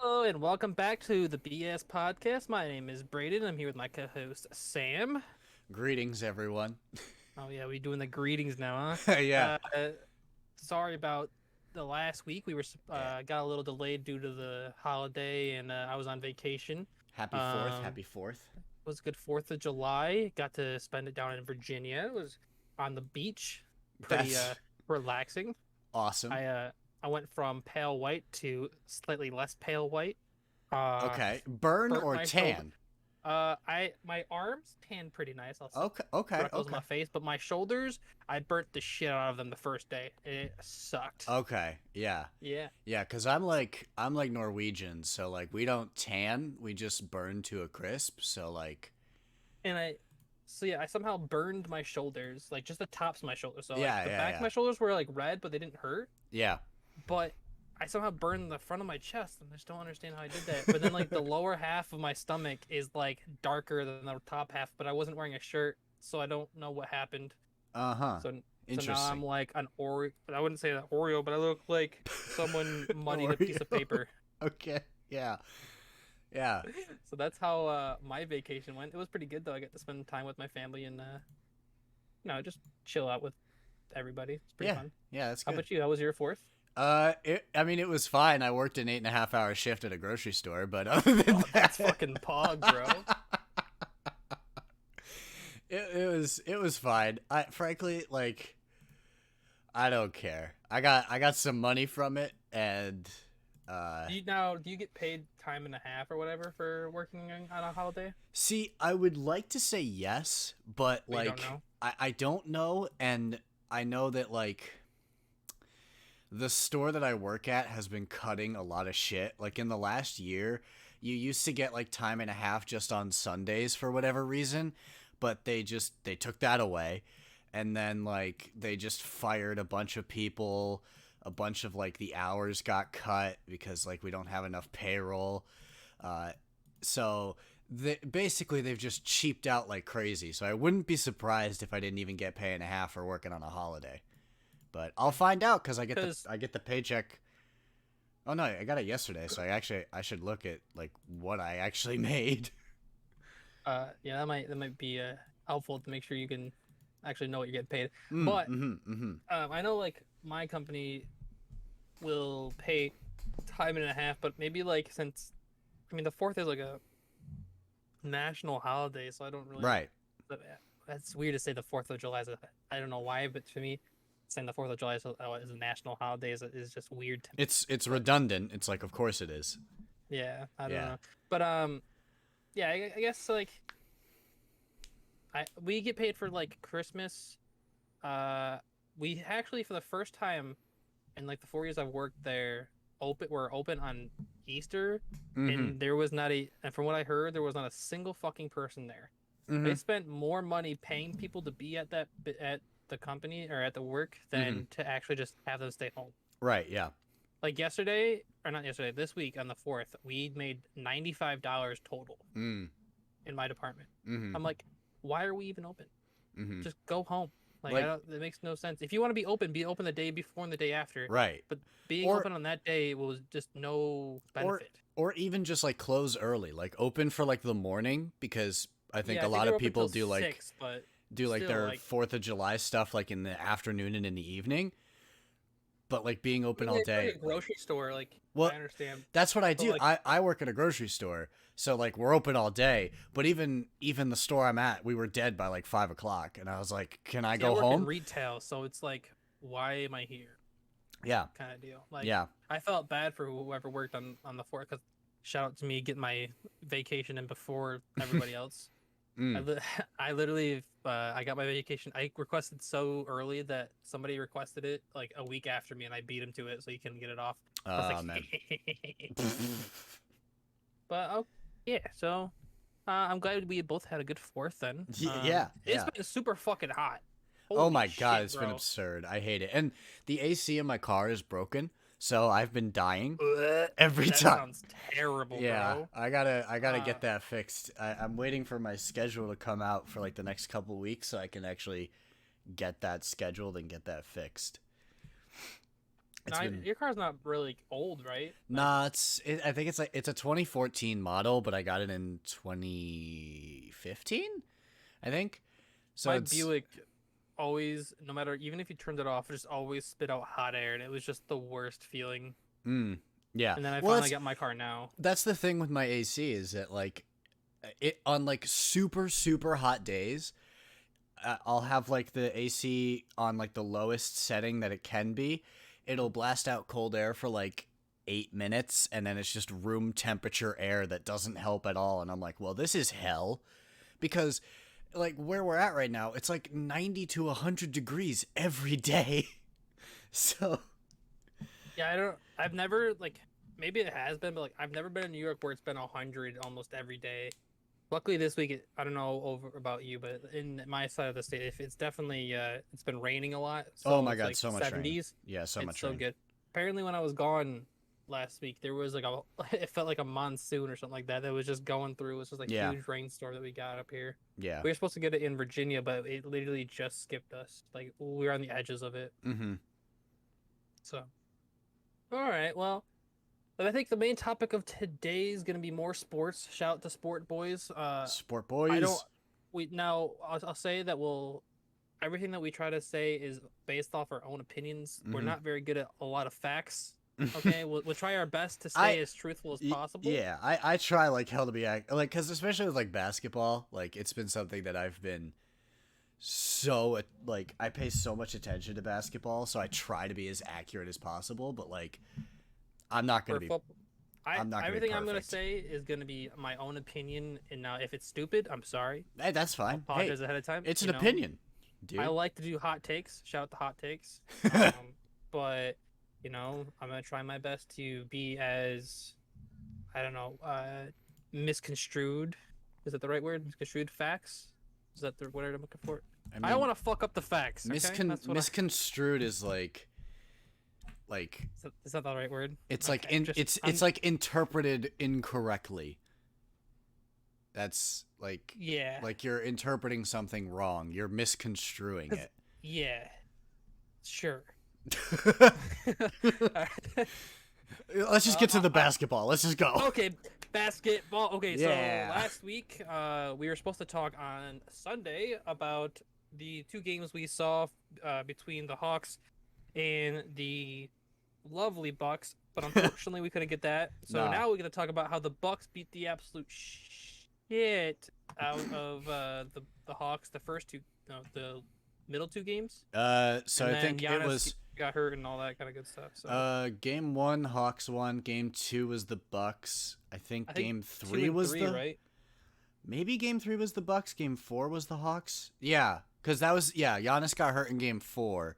Hello and welcome back to the BS podcast. My name is Braden. I'm here with my co-host Sam. Greetings, everyone. Oh yeah, we doing the greetings now, Yeah. huh? Sorry about the last week. We were Yeah. got a little delayed due to the holiday, and I was on vacation. Happy 4th. Um, Happy 4th. it was a good 4th of July. Got to spend it down in Virginia. It was on the beach, pretty That's relaxing. awesome. I uh I went from pale white to slightly less pale white. Uh, Okay. Burn burnt or my shoulder. tan? My arms tanned pretty nice. I'll say Okay. Okay. freckles on Okay. my face, but my shoulders, I burnt the shit out of them the first day. It sucked. Okay. Yeah. Yeah, Yeah, cuz I'm like Norwegian, so like we don't tan, we just burn to a crisp. So like and I somehow burned my shoulders, like just the tops of my shoulders. So like yeah, the yeah, back of yeah. my shoulders were like red, but they didn't hurt. Yeah. But I somehow burned the front of my chest, and I just don't understand how I did that. But then like the lower half of my stomach is like darker than the top half, but I wasn't wearing a shirt, so I don't know what happened. Uh-huh. So now I'm Interesting. like an Oreo. I wouldn't say an Oreo, but I look like someone muddied a piece of Oreo. paper. Okay. Yeah. Yeah. So that's how my vacation went. It was pretty good though. I got to spend time with my family and just chill out with everybody. It's pretty Yeah. fun. Yeah, that's How good. about you? How was your fourth? I mean, it was fine. I worked an 8.5 hour shift at a grocery store, but other than Oh, that's that, fucking pog, bro. it was fine. I frankly like I don't care. I got some money from it, and uh, Do you get paid time and a half or whatever for working on a holiday? see, I would like to say yes, but But you don't like know. I don't know, and I know that like the store that I work at has been cutting a lot of shit. Like in the last year, you used to get like time and a half just on Sundays for whatever reason, but they took that away. And then like they just fired a bunch of people. A bunch of like the hours got cut because like we don't have enough payroll. Uh so basically they've just cheaped out like crazy. So I wouldn't be surprised if I didn't even get pay and a half for working on a holiday. But I'll find out because Because I get the paycheck. Oh no, I got it yesterday, so I should look at like what I actually made. yeah, that might be helpful to make sure you can actually know what you're getting paid. Mm, But mm-hmm, mm-hmm. I know like my company will pay time and a half, but maybe like since I mean the fourth is like a national holiday, so I don't really. Right. That's weird to say the Fourth of July is. I don't know why, but to me, saying the Fourth of July is a national holiday is just weird to me. It's But redundant. It's like of course it is. yeah, I don't Yeah. know. But yeah, I guess like I we get paid for like Christmas. Uh, we actually for the first time in like the 4 years I've worked there, we're open on Easter, Mm-hmm. and there was not a and from what I heard, there was not a single fucking person there. Mm-hmm. They spent more money paying people to be at the company or at the work Mm-hmm. than to actually just have them stay home. Right. Yeah. Like yesterday, or not yesterday, this week on the 4th, we made $95 total Mm. in my department. Mm-hmm. I'm like, why are we even open? Mm-hmm. Just go home. Like, I Like don't, it makes no sense. If you want to be open the day before and the day after. right. But being Or open on that day was just no or benefit. or even just like close early, like open for like the morning because I think Yeah, a I think lot they were of open people till do like 6, but do like still, their like, 4th of July stuff like in the afternoon and in the evening, but like being I open mean, all it's like day, a like, grocery store. Like, well, I understand. that's what I But, do. like, I work at a grocery store, so like we're open all day, but even the store I'm at, we were dead by like 5 o'clock, and I was like, can I see, I go work in home? retail, so it's like, why am I here? Yeah. Kind of deal. Like, Yeah. I felt bad for whoever worked on the fort because shout out to me getting my vacation in before everybody else. I Mm. li- I literally I got my vacation. I requested so early that somebody requested it like a week after me, and I beat him to it so he couldn't get it off. I was Oh man. like, but oh yeah. So I'm glad we both had a good fourth then. Yeah. It's Yeah. been super fucking hot. Oh Holy my god, shit, it's been bro. absurd. I hate it. And the AC in my car is broken, so I've been dying Blech. every That time. sounds terrible, Yeah, bro. I gotta Uh, get that fixed. I'm waiting for my schedule to come out for like the next couple weeks so I can actually get that scheduled and get that fixed. It's been Your car's not really old, right? Like nah. I think it's a 2014 model, but I got it in 2015. I think. So my it's Buick always, no matter even if you turned it off, just always spit out hot air, and it was just the worst feeling. yeah. And then I Well, finally got my car now. that's the thing with my AC is that like it on like super hot days, I'll have like the AC on like the lowest setting that it can be. It'll blast out cold air for like 8 minutes, and then it's just room temperature air that doesn't help at all. And I'm like, well, this is hell, because like where we're at right now, it's like 90 to 100 degrees every day. So Yeah, I don't. I've never like. Maybe it has been, but like I've never been in New York where it's been 100 almost every day. Luckily this week, I don't know over about you, but in my side of the state, if it's definitely it's been raining a lot, oh so my it's god, like so much rain. 70s. Yeah, so It's much so rain. good. Apparently, when I was gone last week, there was like a it felt like a monsoon or something like that that was just going through. It was just like Yeah, huge rainstorm that we got up here. yeah. We were supposed to get it in Virginia, but it literally just skipped us. Like we were on the edges of it. Mm-hmm. So, all right, well. But I think the main topic of today is going to be more sports. Shout out to Sport Boys. Sport I don't. boys. We now. I'll say that we'll. Everything that we try to say is based off our own opinions. We're Mhm. not very good at a lot of facts. Okay, we'll try our best to I stay as truthful as possible. yeah, I try like hell to be like, because especially with like basketball, like it's been something that I've been so like I pay so much attention to basketball, so I try to be as accurate as possible. But like, I'm not For gonna be. football, I'm not gonna be everything I'm gonna perfect. say is gonna be my own opinion. And now, if it's stupid, I'm sorry. Hey, that's I'll fine. Hey, apologize ahead of time. it's an You know, opinion, I dude. like to do hot takes. Shout out to hot takes. But I'm gonna try my best to be as I don't know, misconstrued. Is that the right word? Misconstrued facts? Is that the word I'm looking for? I I don't mean, want to fuck up the facts. Okay, that's what. misconstrued is like Is that the right word? it's like Okay, it's like interpreted incorrectly. That's yeah, like you're interpreting something wrong. You're misconstruing 'Cause- it. yeah, sure. Let's just get to the I- basketball. Let's just go. Okay, basketball. Okay, Yeah. so last week, we were supposed to talk on Sunday about the two games we saw between the Hawks and the lovely Bucks, but unfortunately we couldn't get that. So Nah. now we're gonna talk about how the Bucks beat the absolute shit out of the Hawks the first two, no, the middle two games. So And I then think it Giannis was got hurt and all that kind of good stuff. So game 1 Hawks won, game 2 was the Bucks. I think I think game 2 3 and was 3, the right? maybe game 3 was the Bucks, game 4 was the Hawks. Yeah, cuz that was Giannis got hurt in game 4.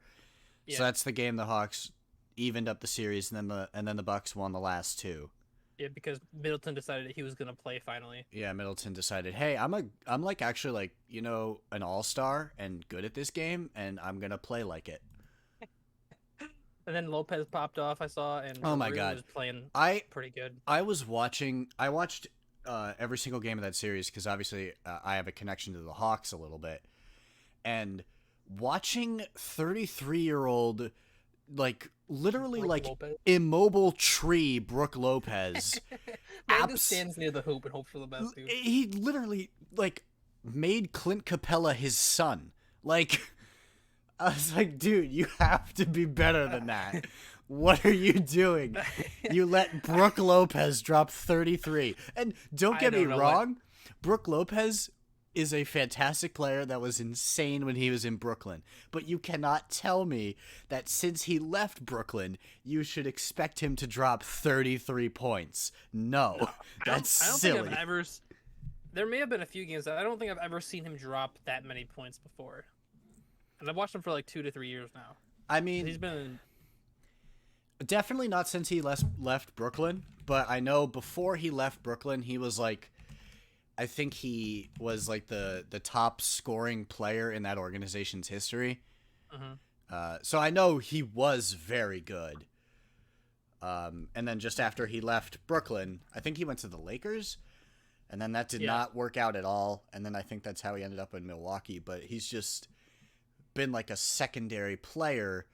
Yeah. So that's the game the Hawks evened up the series, and then the Bucks won the last two. Yeah, because Middleton decided that he was gonna play finally. Yeah, Middleton decided, hey, I'm like actually like an all-star and good at this game, and I'm gonna play like it. And then Lopez popped off. I saw, and Oh my Drew God. was playing I pretty good. I watched every single game of that series because obviously I have a connection to the Hawks a little bit, and watching 33-year-old like literally Brook like Lopez. immobile tree Brooke Lopez. Man abs- just stands near the hoop and hopes for the best, dude. He literally like made Clint Capella his son. Like I was like, dude, you have to be better than that. What are you doing? You let Brooke Lopez drop 33. And don't get me don't know wrong, Brooke Lopez is a fantastic player that was insane when he was in Brooklyn. But you cannot tell me that since he left Brooklyn, you should expect him to drop 33 points. No, that's I don't silly. think I've ever. There may have been a few games that I don't think I've ever seen him drop that many points before. And I've watched him for like 2 to 3 years now. I mean, He's been. definitely not since he left Brooklyn, but I know before he left Brooklyn, he was like, I think he was like the top scoring player in that organization's history. So I know he was very good. And then just after he left Brooklyn, I think he went to the Lakers, and then that did not work out at all. And then I think that's how he ended up in Milwaukee. But he's just been like a secondary player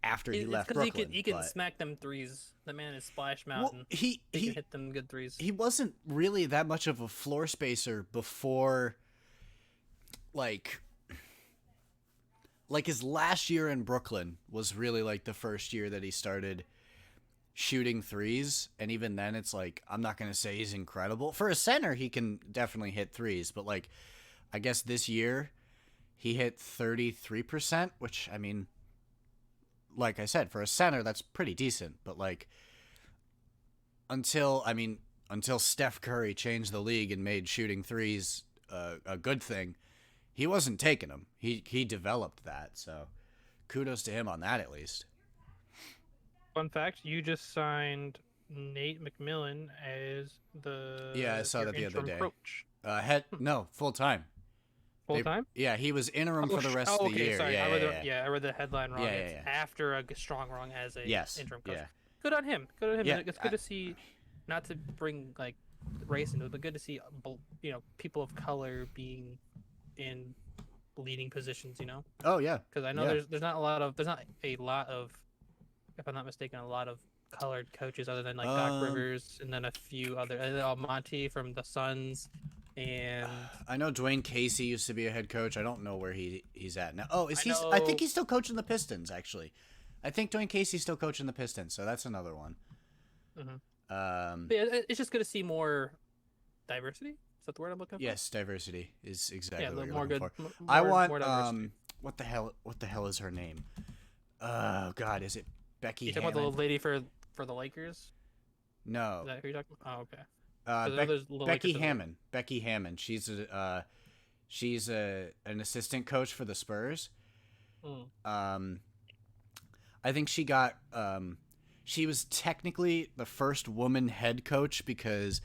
after he It's left because Brooklyn. he can but, smack them threes. The man is Splash well, Mountain. He can hit them good threes. he wasn't really that much of a floor spacer before, like his last year in Brooklyn was really like the first year that he started shooting threes, and even then it's like I'm not going to say he's incredible. For a center, he can definitely hit threes, but like I guess this year he hit 33%, which I mean like I said, for a center that's pretty decent, but like until Steph Curry changed the league and made shooting threes a good thing, he wasn't taking them. He developed that, so kudos to him on that at least. Fun fact: you just signed Nate McMillan as Yeah, I saw your that the other interim day. coach. No, full time. Full time? Yeah, he was interim for the rest of the okay, year. sorry. Yeah, I read the headline wrong. Yeah, It's yeah. after a strong run as a Yes. interim coach. Yeah. Good on him. Good on him. Yeah, It's good to see, not to bring like race into it, but good to see people of color being in leading positions. Oh yeah. Because I know Yeah. there's not a lot of, if I'm not mistaken, a lot of colored coaches other than like Doc Rivers and then a few other Monty from the Suns. And I know Dwayne Casey used to be a head coach. I don't know where he's at now. Oh, is he? know- I think he's still coaching the Pistons. Actually, I think Dwayne Casey's still coaching the Pistons. So that's another one. Mhm. Um, But yeah, it's just good to see more diversity. Is that the word I'm looking for? yes, diversity is exactly Yeah, what you're more looking good. for. I want more diversity. what the hell is her name? Oh God, is it Becky You talking about the Hammond? lady for the Lakers? Is No, that who you're talking about? Oh, okay. 'Cause I know there's little Becky Lakers in there. Hammond. Becky Hammond. She's an assistant coach for the Spurs. Mm. I think she was technically the first woman head coach because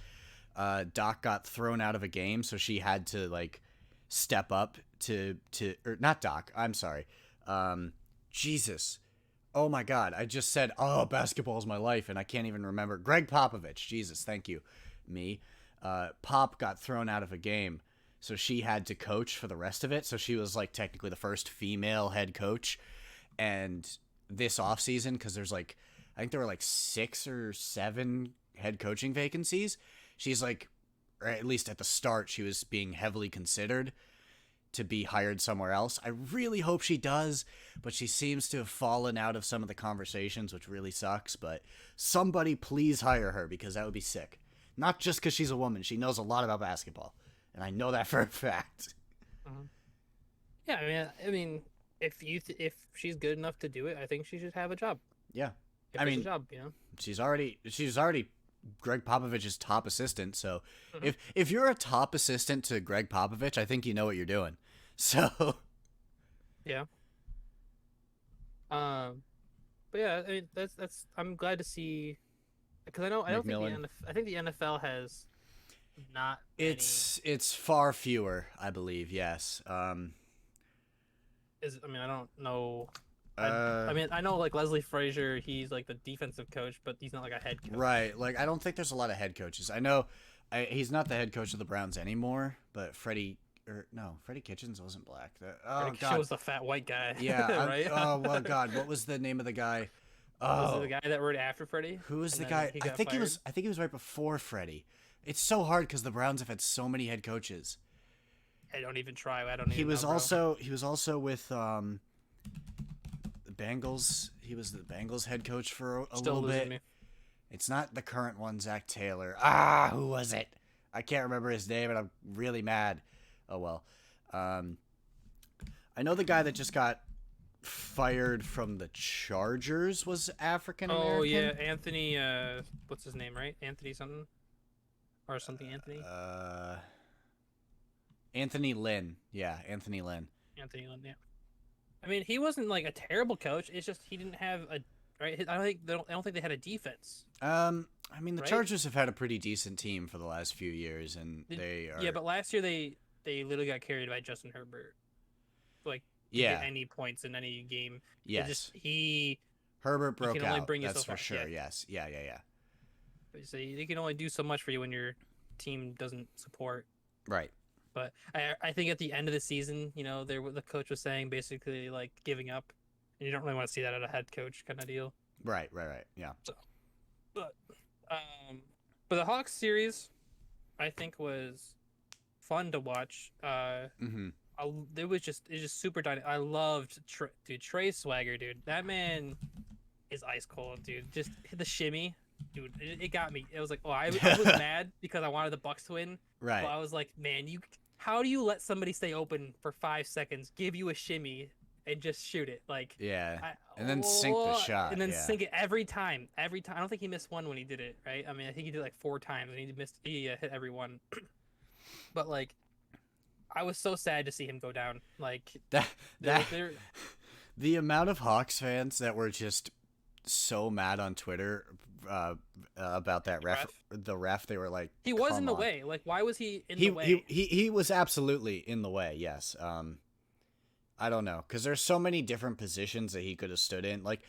Doc got thrown out of a game, so she had to like step up to or not Doc. I'm sorry. Jesus. Oh my God. I just said, oh, basketball is my life, and I can't even remember. Greg Popovich. Jesus, thank you. Me. Pop got thrown out of a game, so she had to coach for the rest of it. So she was like technically the first female head coach. And this offseason, because there's like, I think there were like 6 or 7 head coaching vacancies. She's like, or at least at the start, she was being heavily considered to be hired somewhere else. I really hope she does, but she seems to have fallen out of some of the conversations, which really sucks. But somebody please hire her, because that would be sick. Not just because she's a woman. She knows a lot about basketball, and I know that for a fact. Yeah, I mean, if she's good enough to do it, I think she should have a job. Yeah. If I there's mean, a job, she's already Greg Popovich's top assistant. So Mhm. if you're a top assistant to Greg Popovich, I think you know what you're doing. So Yeah. But yeah, I mean, that's I'm glad to see, because I don't think McMillan. I think the NFL has not many, it's far fewer, I believe. Yes. I mean, I don't know. Uh, I mean, I know like Leslie Frazier, he's like the defensive coach, but he's not like a head coach. right. Like I don't think there's a lot of head coaches. I know he's not the head coach of the Browns anymore, but Freddie Kitchens wasn't black. Oh Like, God. shows the fat white guy. Yeah. right. Oh well, God. What was the name of the guy? Was it Oh, the guy that wrote after Freddie? who was And the then guy? he I got think he was. fired? I think he was right before Freddie. It's so hard because the Browns have had so many head coaches. I don't even try. I don't. He even was know, bro. also with the Bengals. He was the Bengals head coach for a Still little losing bit. me. It's not the current one, Zach Taylor. Who was it? I can't remember his name, and I'm really mad. Oh well. I know the guy that just got fired from the Chargers was African American. Oh yeah, Anthony. What's his name? Right, Anthony something, or something. Anthony. Anthony Lynn. Yeah, Anthony Lynn. Anthony Lynn. Yeah. I mean, he wasn't like a terrible coach. It's just he didn't have a right. I don't think they had a defense. I mean, the Right? Chargers have had a pretty decent team for the last few years, and they are. Yeah, but last year they literally got carried by Justin Herbert. Like, to Yeah. get any points in any game. It Yes. just Herbert you broke can only out. bring That's yourself for up, sure. yeah. Yes. Yeah. so they can only do so much for you when your team doesn't support. Right. But I think at the end of the season, the coach was saying basically like giving up, And you don't really want to see that at a head coach kind of deal. Right. Yeah. But um, but the Hawks series, I think was fun to watch. Mm-hmm. It's just super dynamic. I loved dude Trey Swagger, dude. That man is ice cold, dude. Just hit the shimmy, dude. It got me. It was like, oh, I was mad because I wanted the Bucks to win. Right. But I was like, man, how do you let somebody stay open for 5 seconds, give you a shimmy, and just shoot it? Like, Yeah. And then sink the shot. And then yeah. sink it every time. Every time. I don't think he missed one when he did it, right? I mean, I think he did like 4 times, and he hit every one. But like, I was so sad to see him go down. Like the amount of Hawks fans that were just so mad on Twitter about that the ref. They were like, he was in the on. way. Like, why was he in the way? He was absolutely in the way. Yes. I don't know, because there's so many different positions that he could have stood in. Like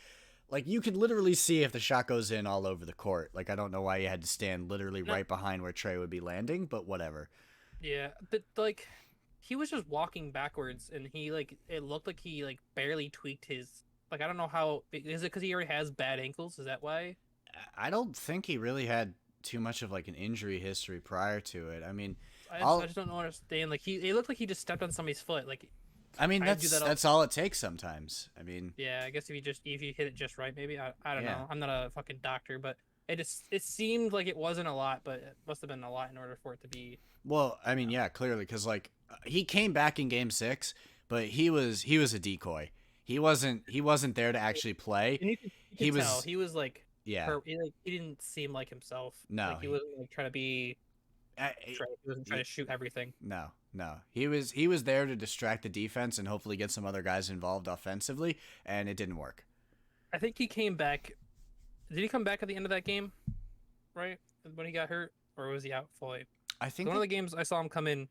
you could literally see if the shot goes in all over the court. Like, I don't know why he had to stand literally right behind where Trey would be landing, but whatever. Yeah, but like, he was just walking backwards, and it looked like he like barely tweaked his. Like, I don't know how. Is it because he already has bad ankles? Is that why? I don't think he really had too much of like an injury history prior to it. I mean, I just don't understand. Like, it looked like he just stepped on somebody's foot. Like, I mean, that's all it takes sometimes. I mean, yeah, I guess if you hit it just right, maybe. I don't know. I'm not a fucking doctor, but it seemed like it wasn't a lot, but it must have been a lot in order for it to be. Well, I mean, yeah, clearly, because like he came back in Game 6, but he was a decoy. He wasn't there to actually play. And you could tell he was like, yeah, he didn't seem like himself. No, like, he wasn't like trying to be. He wasn't trying to shoot everything. No. He was there to distract the defense and hopefully get some other guys involved offensively, and it didn't work. I think he came back. Did he come back at the end of that game? Right? When he got hurt? Or was he out fully? I think one of the games I saw him come in,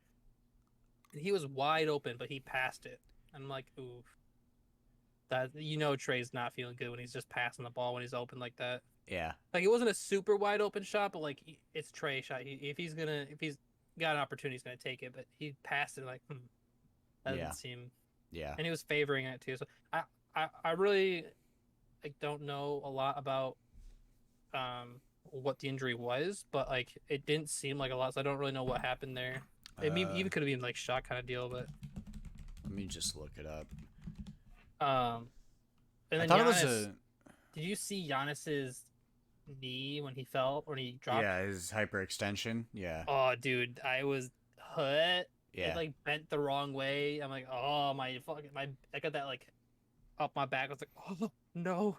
he was wide open, but he passed it. I'm like, ooh. Trey's not feeling good when he's just passing the ball when he's open like that. Yeah. Like, it wasn't a super wide open shot, but like, it's Trey shot. If he's got an opportunity, he's gonna take it. But he passed it like, that doesn't seem. Yeah. And he was favoring it too. So I really don't know a lot about what the injury was, but like, it didn't seem like a lot. So I don't really know what happened there. It even could have been like shot kind of deal, but let me just look it up. And then I thought Giannis, it was Did you see Giannis's knee when he fell, when he dropped? Yeah, his hyperextension. Yeah. Oh, dude, I was hurt. Yeah. It like bent the wrong way. I'm like, oh my fucking I got that like up my back. I was like, oh no.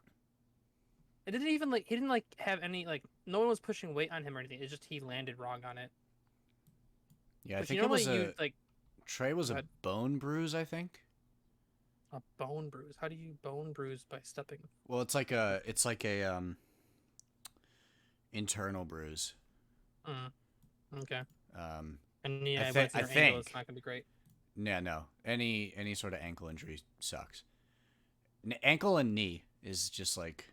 It didn't even like he didn't like have any like no one was pushing weight on him or anything. It's just he landed wrong on it. Yeah, I think it was Trey was a bone bruise, I think. A bone bruise? How do you bone bruise by stepping? Well, it's like a internal bruise. Okay. And yeah, I think it's not gonna be great. Yeah, no. Any sort of ankle injury sucks. Ankle and knee is just like.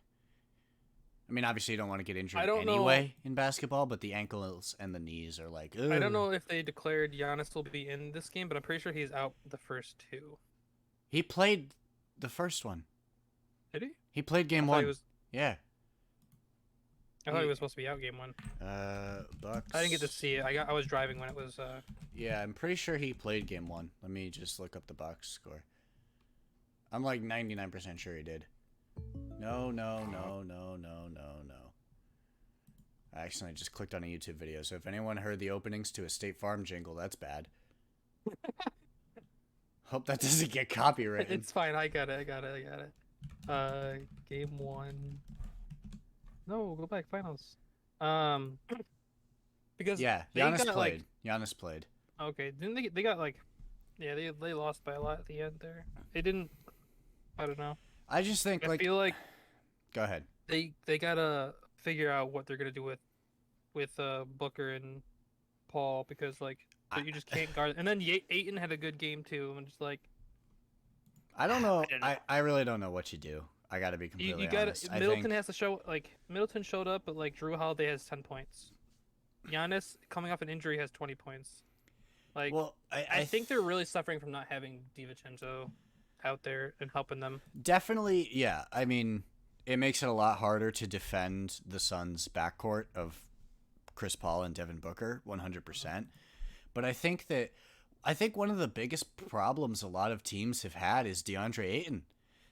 I mean, obviously you don't want to get injured anyway in basketball, but the ankles and the knees are like. Ugh. I don't know if they declared Giannis will be in this game, but I'm pretty sure he's out the first two. He played the first one. Did he? He played game 1. Yeah. I thought he was supposed to be out game 1. Bucks. I didn't get to see it. I was driving when it was. Yeah, I'm pretty sure he played game 1. Let me just look up the Bucks score. I'm like 99% sure he did. No. I accidentally just clicked on a YouTube video, so if anyone heard the openings to a State Farm jingle, that's bad. Hope that doesn't get copyrighted. It's fine. I got it. Game 1. No, go back. Finals. Because Giannis played. Giannis played. Okay, didn't they got like, yeah, they lost by a lot at the end there. They didn't. I don't know. I just think I feel like. Go ahead. They gotta figure out what they're gonna do with Booker and Paul, because like you just can't guard. And then Ayton had a good game too. I'm just like. I don't know. I really don't know what you do. I gotta be completely honest. Middleton has to show Middleton showed up, but like Drew Holiday has 10 points. Giannis coming off an injury has 20 points. Like, well, I think they're really suffering from not having DiVincenzo. out there and helping them. Definitely, yeah. I mean, it makes it a lot harder to defend the Suns' backcourt of Chris Paul and Devin Booker, 100%. But I think one of the biggest problems a lot of teams have had is DeAndre Ayton.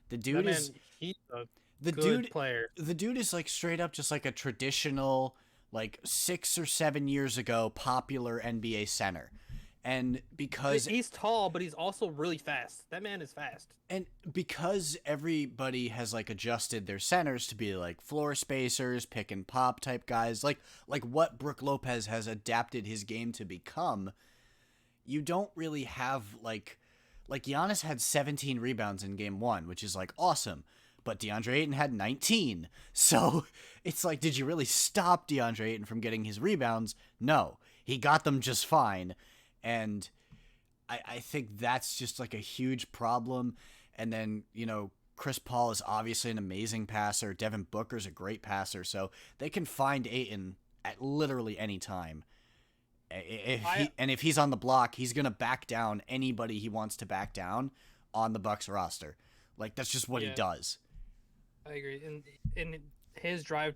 The That dude man, is he's a the good dude player. the dude is like straight up just like a traditional like 6 or 7 years ago popular NBA center. And because He's tall, but he's also really fast. That man is fast. everybody has like adjusted their centers to be like floor spacers, pick and pop type guys, like what Brook Lopez has adapted his game to become, you don't really have like Giannis had 17 rebounds in game 1, which is like awesome, but DeAndre Ayton had 19. So it's like, did you really stop DeAndre Ayton from getting his rebounds? No, he got them just fine. And I think that's just like a huge problem. And then, Chris Paul is obviously an amazing passer. Devin Booker's a great passer. So they can find Ayton at literally any time. If he's on the block, he's going to back down anybody he wants to back down on the Bucks roster. Like, that's just what he does. I agree. And his drive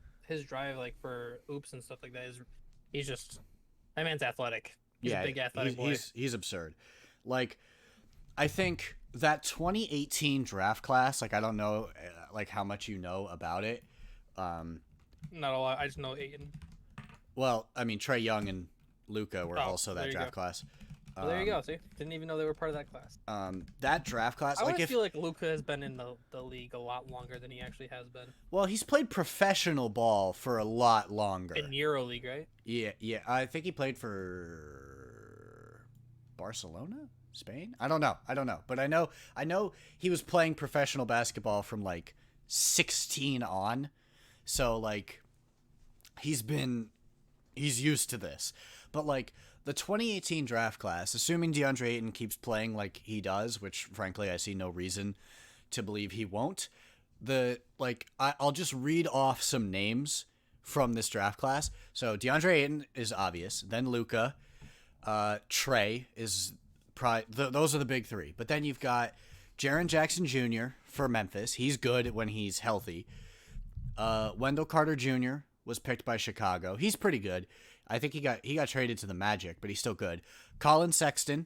like for oops and stuff like that he's just, that man's athletic. He's a big athletic boy. He's absurd. Like, I think that 2018 draft class, like, I don't know, like, how much you know about it. Not a lot. I just know Ayton. Well, I mean, Trae Young and Luka were also that draft class. Well, there you go. See, didn't even know they were part of that class. That draft class. I feel like Luka has been in the league a lot longer than he actually has been. Well, he's played professional ball for a lot longer. In EuroLeague, right? Yeah. I think he played for Barcelona, Spain. I don't know, but I know he was playing professional basketball from like 16 on. So like, he's used to this. But like, the 2018 draft class, assuming DeAndre Ayton keeps playing like he does, which frankly I see no reason to believe he won't. I'll just read off some names from this draft class. So DeAndre Ayton is obvious. Then Luka, Trae is probably those are the big three. But then you've got Jaren Jackson Jr. for Memphis. He's good when he's healthy. Wendell Carter Jr. was picked by Chicago. He's pretty good. I think he got traded to the Magic, but he's still good. Colin Sexton,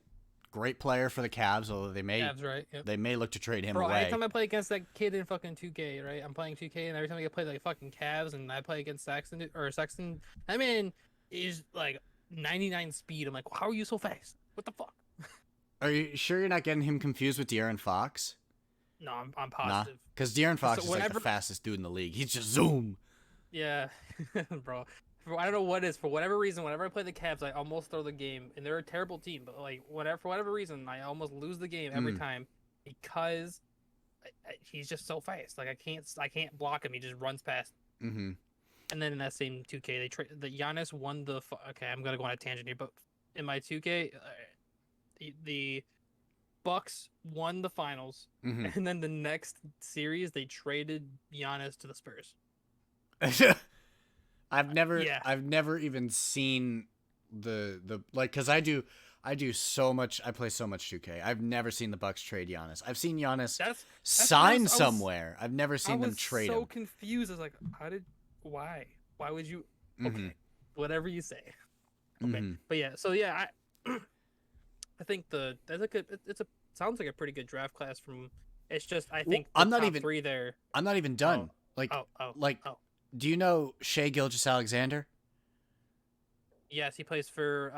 great player for the Cavs, although they may they may look to trade him away. Every time I play against that kid in fucking 2K, right? I'm playing 2K, and every time I get played like fucking Cavs, and I play against Sexton, that man is like 99 speed. I'm like, how are you so fast? What the fuck? Are you sure you're not getting him confused with De'Aaron Fox? No, I'm positive. Because De'Aaron Fox is like the fastest dude in the league. He's just zoom. Yeah, bro. I don't know what it is. For whatever reason, whenever I play the Cavs, I almost throw the game, and they're a terrible team. But like, for whatever reason, I almost lose the game every time because he's just so fast. Like I can't block him. He just runs past. Mm-hmm. And then in that same 2K, the Giannis won the. Okay, I'm gonna go on a tangent here, but in my 2K, the Bucks won the finals, and then the next series they traded Giannis to the Spurs. I've never even seen the like, because I do so much. I play so much 2K. I've never seen the Bucks trade Giannis. I've seen Giannis sign somewhere. I've never seen them trade him. I was so confused. I was like, why would you? Okay, whatever you say. Okay, but yeah. So yeah, I think sounds like a pretty good draft class from. It's just I think I'm not even three there. I'm not even done. Do you know Shai Gilgeous-Alexander? Yes, he plays for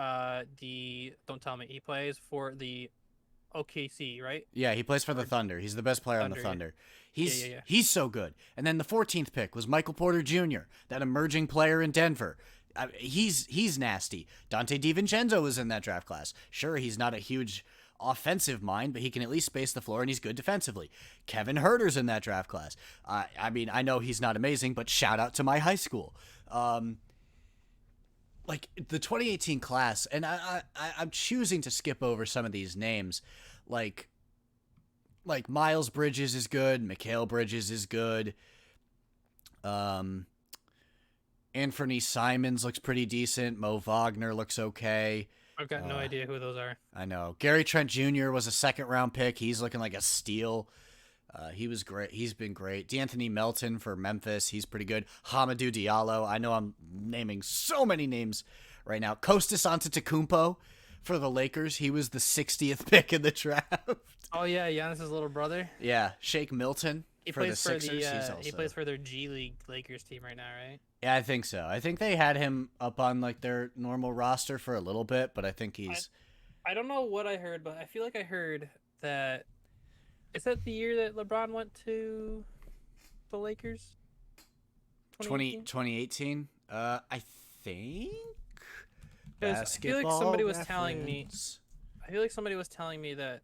don't tell me. He plays for the OKC, right? Yeah, he plays for the Thunder. He's the best player on the Thunder. He's so good. And then the 14th pick was Michael Porter Jr., that emerging player in Denver. He's nasty. Dante DiVincenzo was in that draft class. Sure, he's not a huge offensive mind, but he can at least space the floor, and he's good defensively. Kevin Huerter's in that draft class. I mean, I know he's not amazing, but shout out to my high school. Like the 2018 class, and I'm choosing to skip over some of these names, like Miles Bridges is good, Mikal Bridges is good. Anthony Simons looks pretty decent. Mo Wagner looks okay. I've got no idea who those are. I know. Gary Trent Jr. was a second-round pick. He's looking like a steal. He was great. He's been great. D'Anthony Melton for Memphis. He's pretty good. Hamidou Diallo. I know I'm naming so many names right now. Kostas Antetokounmpo for the Lakers. He was the 60th pick in the draft. Oh yeah, Giannis's little brother. Yeah, Shake Milton He for plays the for Sixers. he plays for their G League Lakers team right now, right? Yeah, I think so. I think they had him up on like their normal roster for a little bit, but I think he's. I don't know what I heard, but I feel like I heard that. Is that the year that LeBron went to the Lakers? 2018? I think. 'Cause I feel like somebody was telling me. reference. I feel like somebody was telling me that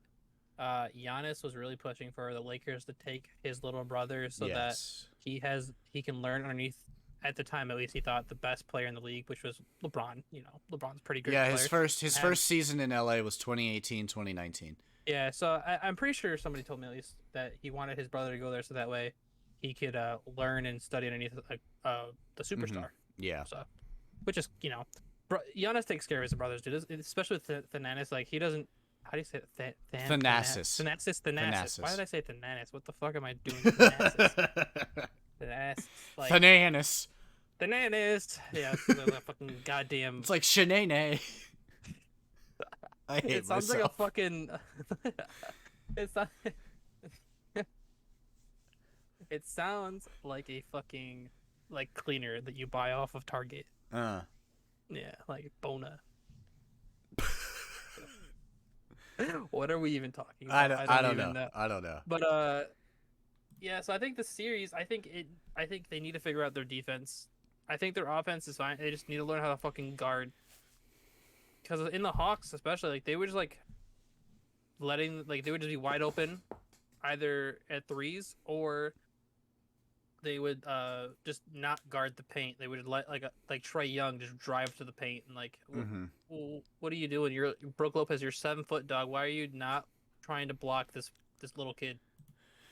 Giannis was really pushing for the Lakers to take his little brother so Yes. that he can learn underneath. At the time, at least, he thought the best player in the league, which was LeBron. You know, LeBron's a pretty good. Yeah, player. his first season in LA was 2018, 2019. Yeah, so I'm pretty sure somebody told me at least that he wanted his brother to go there so that way he could learn and study underneath the superstar. Yeah. So, which is Giannis takes care of his brothers, dude. Especially with Thanasis. Like he doesn't. How do you say it? Thanasis. Thanasis. Why did I say Thanasis? What the fuck am I doing? Thanasis. Thanasis. Like, Thananis. Thanasis. Yeah, the fucking goddamn. It's like Shanae. I hate It sounds myself. like a fucking. It's not. It sounds like a fucking cleaner that you buy off of Target. Yeah, like Bona. What are we even talking about? I don't know. I don't know. But yeah. So I think the series. I think they need to figure out their defense. I think their offense is fine. They just need to learn how to fucking guard. Because in the Hawks, especially, they were just they would just be wide open, either at threes or they would just not guard the paint. They would let Trae Young just drive to the paint and what are you doing? You're Brook Lopez. You're 7 foot dog. Why are you not trying to block this little kid?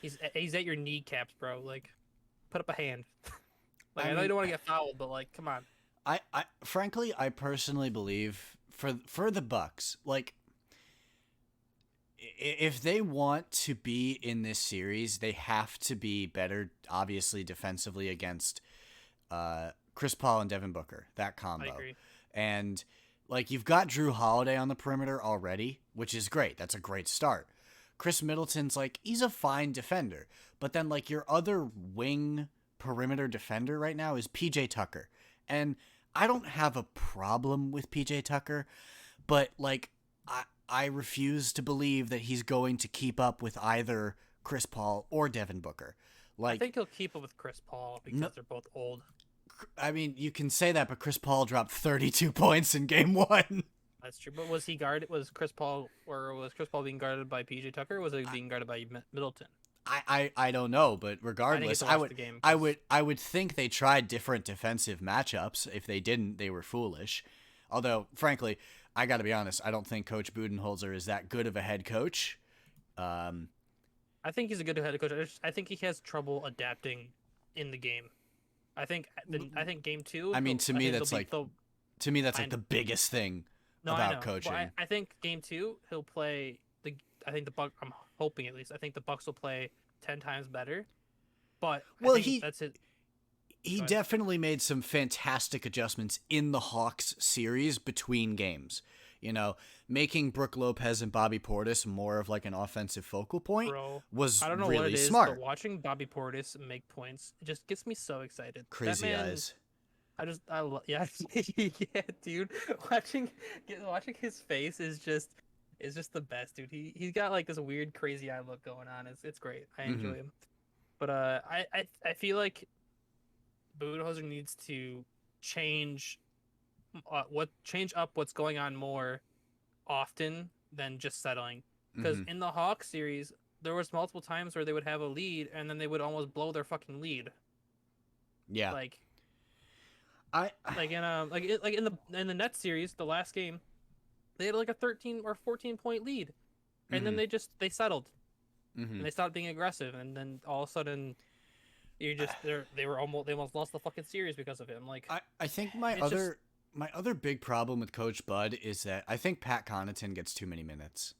He's at your kneecaps, bro. Put up a hand. I know you don't want to get fouled, but come on. I frankly, I personally believe for the Bucks, if they want to be in this series, they have to be better, obviously, defensively against Chris Paul and Devin Booker, that combo. I agree. And, you've got Drew Holiday on the perimeter already, which is great. That's a great start. Chris Middleton's, he's a fine defender. But then, your other wing perimeter defender right now is PJ Tucker. And I don't have a problem with PJ Tucker, but, I refuse to believe that he's going to keep up with either Chris Paul or Devin Booker. I think he'll keep up with Chris Paul because they're both old. I mean, you can say that, but Chris Paul dropped 32 points in game 1. That's true. But was Chris Paul being guarded by PJ Tucker, or was he being guarded by Middleton? I don't know, but regardless, I would think they tried different defensive matchups. If they didn't, they were foolish. Although, frankly, I got to be honest, I don't think Coach Budenholzer is that good of a head coach. I think he's a good head coach. I think he has trouble adapting in the game. I think game 2. I mean, to me, that's the biggest thing about coaching. Well, I think game 2 he'll play the Bucks. I'm hoping at least. I think the Bucks will play 10 times better. But that's it. He definitely made some fantastic adjustments in the Hawks series between games. Making Brook Lopez and Bobby Portis more of an offensive focal point was I don't know really what it is, smart. but watching Bobby Portis make points, it just gets me so excited. Crazy eyes. Yeah, dude. Watching his face is just the best, dude. He's got this weird crazy eye look going on. It's great. I enjoy him. But I feel like Budenholzer needs to change up what's going on more often than just settling. Because in the Hawks series, there was multiple times where they would have a lead and then they would almost blow their fucking lead. Yeah. In the Nets series, the last game, they had a 13 or 14 point lead, and then they settled, and they stopped being aggressive, and then all of a sudden, they almost lost the fucking series because of it. I think my other my other big problem with Coach Bud is that I think Pat Connaughton gets too many minutes.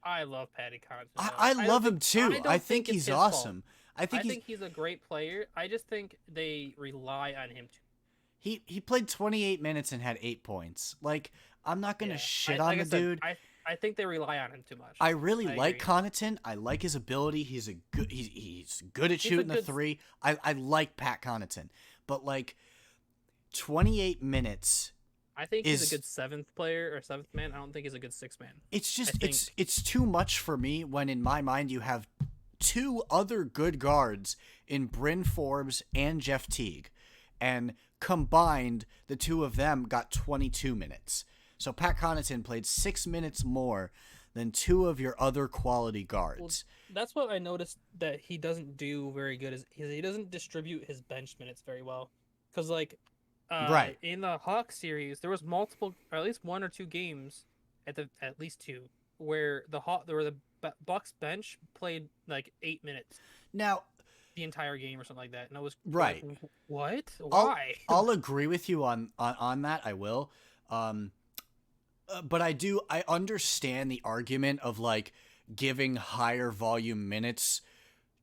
I love Patty Connaughton. I love him too. I don't think it's he's his awesome. fault. I think I think he's a great player. I just think they rely on him too. he played 28 minutes and had 8 points. Like, I'm not gonna Yeah. shit Like on I the said, dude. I think they rely on him too much. I really I like agree. Connaughton. I like his ability. He's good at He's a shooting the good. three. I like Pat Connaughton, but like 28 minutes I think he's is a good seventh player or seventh man. I don't think he's a good sixth man. it's I just think it's too much for me when in my mind you have two other good guards in Bryn Forbes and Jeff Teague, and combined the two of them got 22 minutes. So Pat Connaughton played 6 minutes more than two of your other quality guards. that's what I noticed that he doesn't do very good. Is he doesn't distribute his bench minutes very well. Because like, Right. in the Hawks series, there was multiple, or at least one or two games, at least two, where the Bucks bench played like 8 minutes Now, the entire game or something like that, and I was right. like, what? I'll, Why? I'll agree with you on that. I will. But I understand the argument of like giving higher volume minutes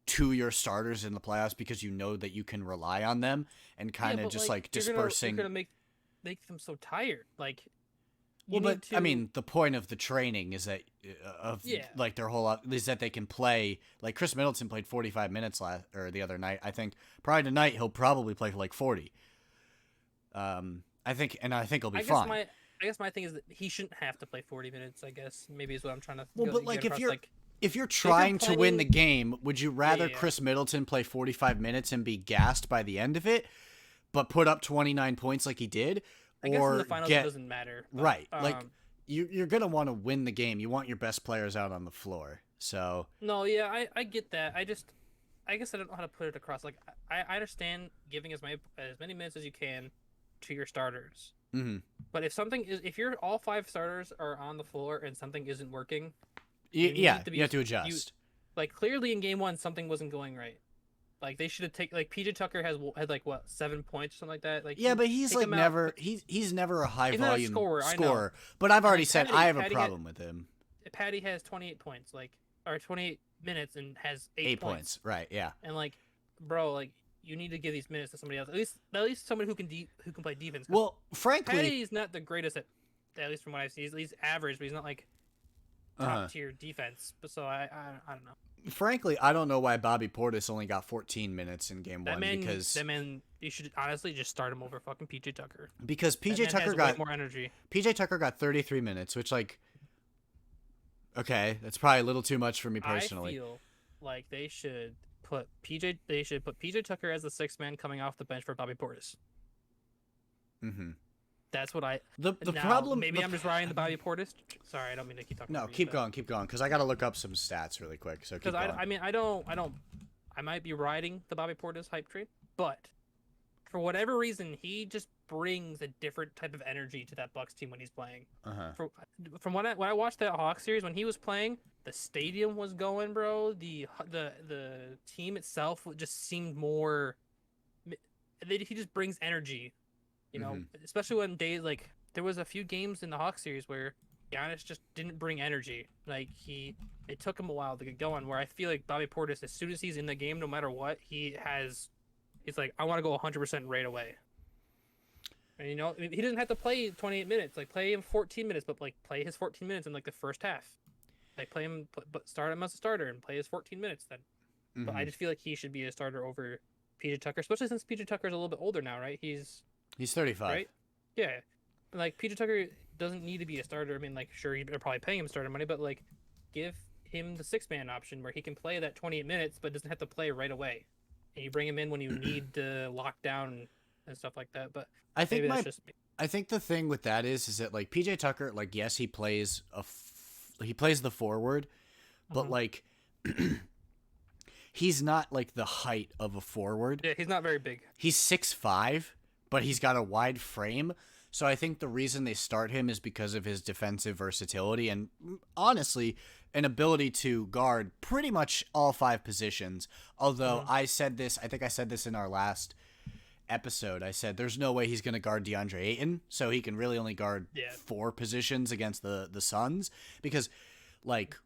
to your starters in the playoffs because you know that you can rely on them and kind Yeah, of but, just like you're dispersing. gonna make them so tired. Like, Well, you but need to. I mean, the point of the training is that Yeah. like their whole is that they can play. Like Chris Middleton played 45 minutes the other night. I think probably tonight he'll probably play for like 40. I think he'll be fine. I guess my thing is that he shouldn't have to play 40 minutes. I guess maybe is what I'm trying to. Well, but like get across. if you're trying to win the playing- game, would you rather Yeah. Chris Middleton play 45 minutes and be gassed by the end of it, but put up 29 points like he did, I guess or in the finals get it doesn't matter. But, right? Like you're gonna want to win the game. You want your best players out on the floor. So no, yeah, I get that. I guess I don't know how to put it across. Like I understand giving as many minutes as you can to your starters. mhm. But if you're all five starters are on the floor and something isn't working, Yeah, need to you have to adjust. like clearly in game one something wasn't going right. Like they should have taken like PJ Tucker had like what 7 points or something like that. Like Yeah, but he's take like him out. never he's never a high He's not a volume scorer, I know. But I've then already said I have a Patty problem with him. Patty has 28 points, like or 28 minutes and has 8 points. Right, yeah. And like, bro, like you need to give these minutes to somebody else. At least somebody who can play defense. 'Cause Well, frankly, Patty's not the greatest at least from what I've seen. He's average, but he's not like top tier defense. But so I don't know. frankly, I don't know why Bobby Portis only got 14 minutes in game That one man, because you should honestly just start him over fucking PJ Tucker. because That PJ man Tucker has got way more energy. 33 minutes, which like okay, that's probably a little too much for me personally. I feel like they should put PJ Tucker as the sixth man coming off the bench for Bobby Portis. Mhm. That's what I. The Now, problem Maybe I'm just riding the Bobby Portis. Sorry, I don't mean to keep talking. No, over you, keep but- going cuz I got to look up some stats really quick. So keep Because going. I mean, I don't. I might be riding the Bobby Portis hype train, but for whatever reason, he just brings a different type of energy to that Bucks team when he's playing. Uh-huh. From when I watched that Hawks series when he was playing, the stadium was going, bro. The team itself just seemed more. He just brings energy, you know. Especially when days like there was a few games in the Hawks series where Giannis just didn't bring energy. Like it took him a while to get going. Where I feel like Bobby Portis, as soon as he's in the game, no matter what, he's like, I want to go 100% right away. And, you know, he doesn't have to play 28 minutes. Like play him 14 minutes, but like play his 14 minutes in like the first half. Like play him, but start him as a starter and play his 14 minutes then. But I just feel like he should be a starter over PJ Tucker, especially since PJ Tucker is a little bit older now, right? He's 35. right. Yeah, like PJ Tucker doesn't need to be a starter. I mean, like sure, they're probably paying him starter money, but like give him the six man option where he can play that 28 minutes, but doesn't have to play right away. And you bring him in when you need to lock down and stuff like that. But I think maybe that's just me. I think the thing with that is that like PJ Tucker, like yes, he plays the forward, but like he's not like the height of a forward. Yeah, he's not very big. He's 6'5", but he's got a wide frame. So I think the reason they start him is because of his defensive versatility and honestly an ability to guard pretty much all five positions. Although I think I said this in our last episode, I said there's no way he's going to guard DeAndre Ayton, so he can really only guard Yeah. 4 positions against the Suns because, like,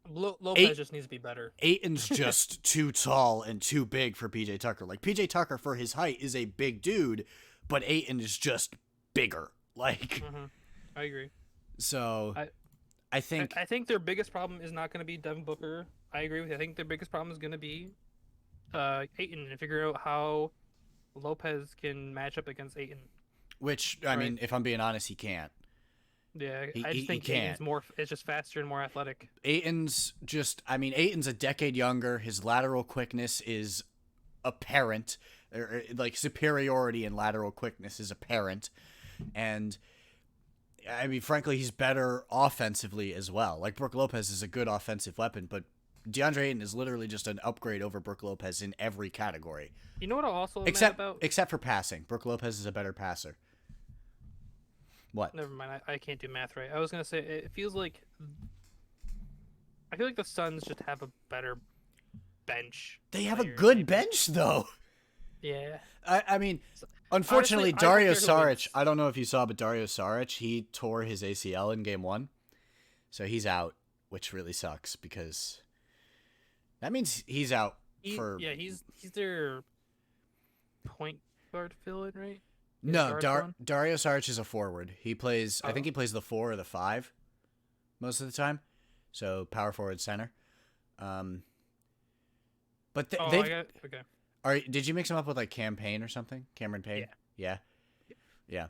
Lopez just needs to be better. Ayton's just too tall and too big for PJ Tucker. Like, PJ Tucker, for his height, is a big dude, but Ayton is just bigger. Like, I agree. So, I think their biggest problem is not going to be Devin Booker. I agree with you. I think their biggest problem is going to be Ayton, and figure out how Lopez can match up against Ayton. Which, I mean, if I'm being honest, he can't. Yeah, I just think Ayton's it's just faster and more athletic. Ayton's a decade younger. His lateral quickness is apparent. Like, superiority in lateral quickness is apparent. And, I mean, frankly, he's better offensively as well. Like, Brook Lopez is a good offensive weapon, but DeAndre Ayton is literally just an upgrade over Brook Lopez in every category. You know what I also except for passing. Brook Lopez is a better passer. What? Never mind. I can't do math right. I was gonna say it feels like I feel like the Suns just have a better bench. They have a good bench, though. Yeah. I mean, unfortunately, honestly, Dario Saric. I don't know if you saw, but Dario Saric, he tore his ACL in Game 1, so he's out, which really sucks because that means he's out for. Yeah, he's their point guard fill-in, right? No, Dario Saric is a forward. He plays. I think he plays the 4 or the 5 most of the time. So power forward, center. But okay. Did you mix him up with like Cameron or something? Cameron Payne? Yeah. No,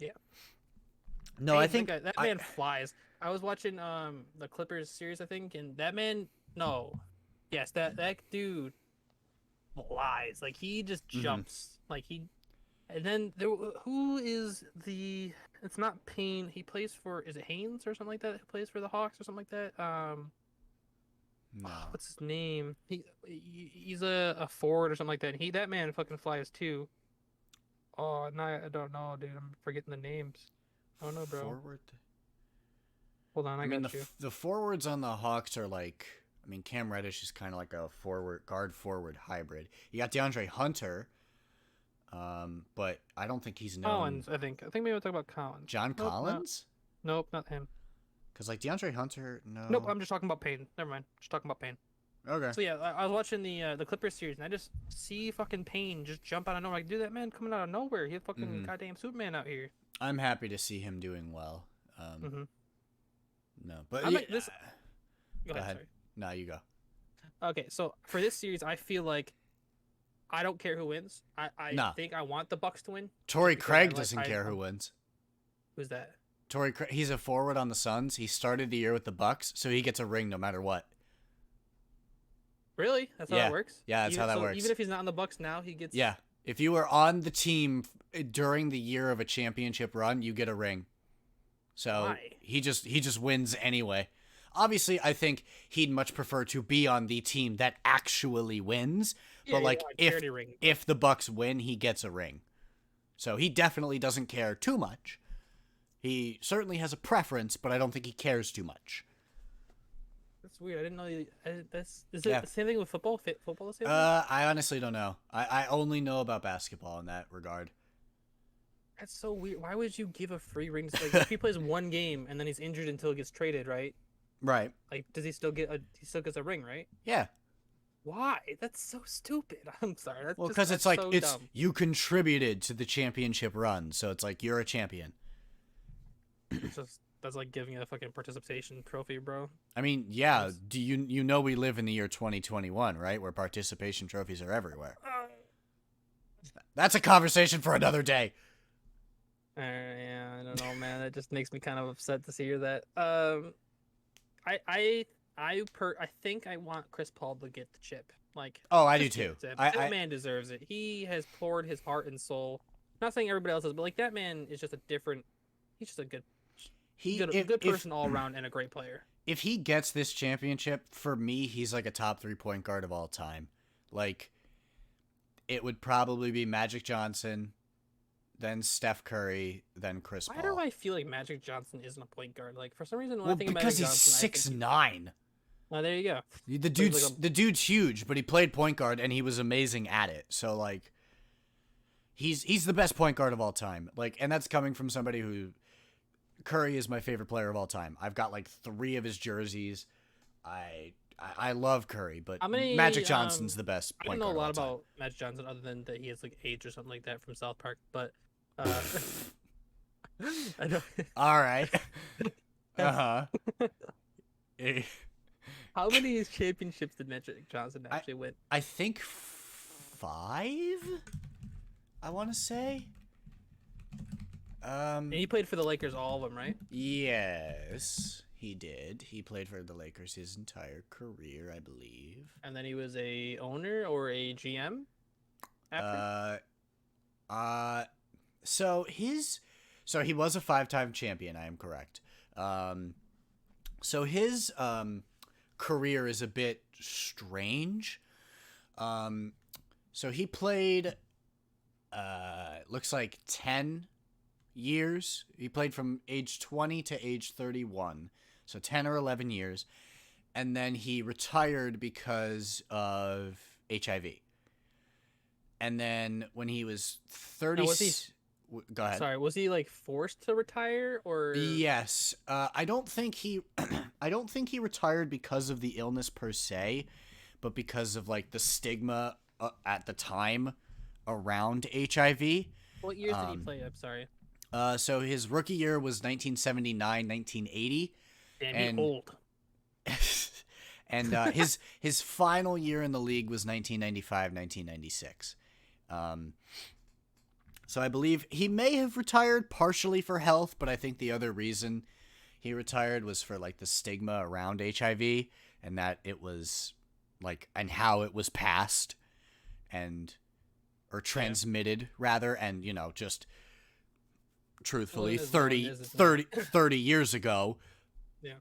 Payne, I think that man flies. I was watching the Clippers series, I think, and that man. No, yes, that dude flies. Like, he just jumps. Like, he. And then who is the? It's not Payne. He plays for. Is it Haynes or something like that? Who plays for the Hawks or something like that? No. What's his name? He's a forward or something like that. That man fucking flies too. Oh, no, I don't know, dude. I'm forgetting the names. I don't know, bro. Forward. Hold on, I got you. The forwards on the Hawks are like. I mean, Cam Reddish is kind of like a guard forward hybrid. You got DeAndre Hunter. But I don't think he's known. Collins, I think maybe we'll talk about Collins. John Collins? Nope, not him. Because, like, DeAndre Hunter, no. Nope, I'm just talking about Payne. Never mind. Just talking about Payne. Okay. So, yeah, I was watching the Clippers series, and I just see fucking Payne just jump out of nowhere. Like, dude, that man coming out of nowhere. He's fucking goddamn Superman out here. I'm happy to see him doing well. No, but... Go ahead, sorry. No, you go. Okay, so for this series, I feel like I don't care who wins. I think I want the Bucks to win. Torrey Craig doesn't care who wins. Who's that? Torrey Craig, he's a forward on the Suns. He started the year with the Bucks, so he gets a ring no matter what. Really? That's how that works? Yeah, that's how that works. Even if he's not on the Bucks now, he gets... Yeah. If you were on the team during the year of a championship run, you get a ring. So Why? he just wins anyway. Obviously, I think he'd much prefer to be on the team that actually wins. But if the Bucks win, he gets a ring. So he definitely doesn't care too much. He certainly has a preference, but I don't think he cares too much. That's weird. I didn't know. Is it the same thing with football? Football the same thing? I honestly don't know. I only know about basketball in that regard. That's so weird. Why would you give a free ring? Like, if he plays one game and then he's injured until he gets traded, right? Right. Like, does he still get a ring, right? Yeah. Why? That's so stupid. I'm sorry. Well, because it's like dumb. You contributed to the championship run, so it's like you're a champion. That's like giving a fucking participation trophy, bro. I mean, yeah. Do you know we live in the year 2021, right? Where participation trophies are everywhere. That's a conversation for another day. Yeah, I don't know, man. That just makes me kind of upset to hear that. I think I want Chris Paul to get the chip. Like, I do too. That man deserves it. He has poured his heart and soul. Not saying everybody else does, but like, that man is just a different. He's just a good person all around and a great player. If he gets this championship, for me, he's like a top 3 point guard of all time. Like, it would probably be Magic Johnson, then Steph Curry, then Chris Paul. Why do I feel like Magic Johnson isn't a point guard? Like, for some reason, when I think of Magic Johnson, because he's 6'9". Oh, there you go. The dude's huge, but he played point guard and he was amazing at it. So, like, he's the best point guard of all time. Like, and that's coming from somebody who Curry is my favorite player of all time. I've got like 3 of his jerseys. I love Curry, but How many, Magic Johnson's the best I don't point know a guard lot of all time. about Magic Johnson other than that he has like AIDS or something like that from South Park, but I don't. All right. Uh-huh. How many championships did Magic Johnson actually win? I think 5. I want to say. And he played for the Lakers, all of them, right? Yes, he did. He played for the Lakers his entire career, I believe. And then he was a owner or a GM after? So he was a 5-time champion, I am correct. So his career is a bit strange. So he played looks like 10 years. He played from age 20 to age 31. So 10 or 11 years. And then he retired because of HIV. And then when he was 30, Now, was he- go ahead. Sorry, was he like forced to retire or? Yes. I don't think he I don't think he retired because of the illness per se, but because of like the stigma at the time around HIV. What years did he play? I'm sorry. So his rookie year was 1979, 1980. Damn, and- he old. And his final year in the league was 1995, 1996. So I believe he may have retired partially for health, but I think the other reason he retired was for like the stigma around HIV and that it was like and how it was passed and or transmitted rather, and you know, just truthfully, Well, as 30 long as it's not- 30 years ago, Yeah.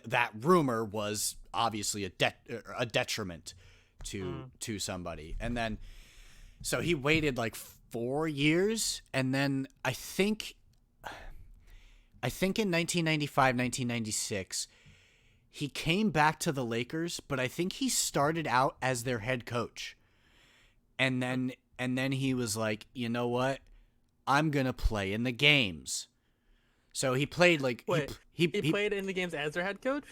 that rumor was obviously a detriment to somebody. And then so he waited like 4 years, and then I think in 1995, 1996 he came back to the Lakers, but I think he started out as their head coach. And then he was like, "You know what? I'm going to play in the games." So he played like Wait, he played in the games as their head coach?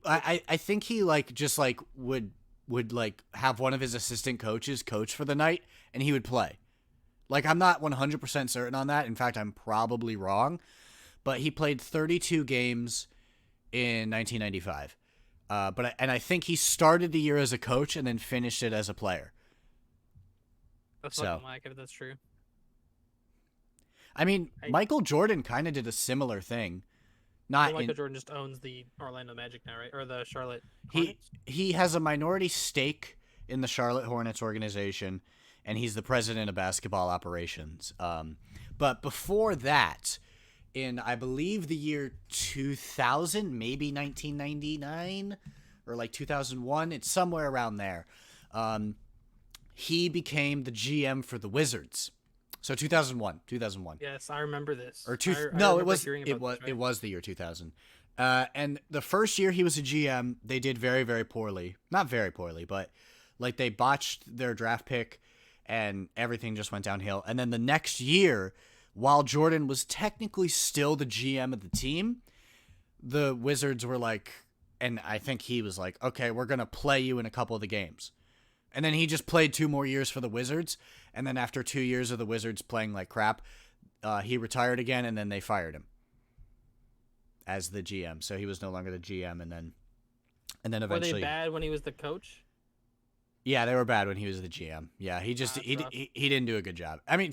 I think he like just like would like have one of his assistant coaches coach for the night and he would play. Like, I'm not 100% certain on that. In fact, I'm probably wrong, but he played 32 games in 1995. I think he started the year as a coach and then finished it as a player. That's So- fucking whack if that's true. I mean, I- Michael Jordan kind of did a similar thing. Not Well, Michael in, Jordan just owns the Orlando Magic now, right? Or the Charlotte he Hornets? he has a minority stake in the Charlotte Hornets organization, and he's the president of basketball operations. But before that, in I believe the year 2000, maybe 1999 or like 2001, it's somewhere around there. He became the GM for the Wizards. So 2001. Yes, I remember this. Or I no, remember it was hearing it about was this, it right? was the year 2000. And the first year he was a GM, they did very, very poorly. Not very poorly, but like they botched their draft pick and everything just went downhill. And then the next year, while Jordan was technically still the GM of the team, the Wizards were like, and I think he was like, "Okay, we're going to play you in a couple of the games." And then he just played 2 more years for the Wizards. And then after 2 years of the Wizards playing like crap, he retired again, and then they fired him as the GM. So he was no longer the GM, and then Were eventually, they bad when he was the coach? yeah, they were bad when he was the GM. Yeah, he just That's he, rough. he didn't do a good job. I mean,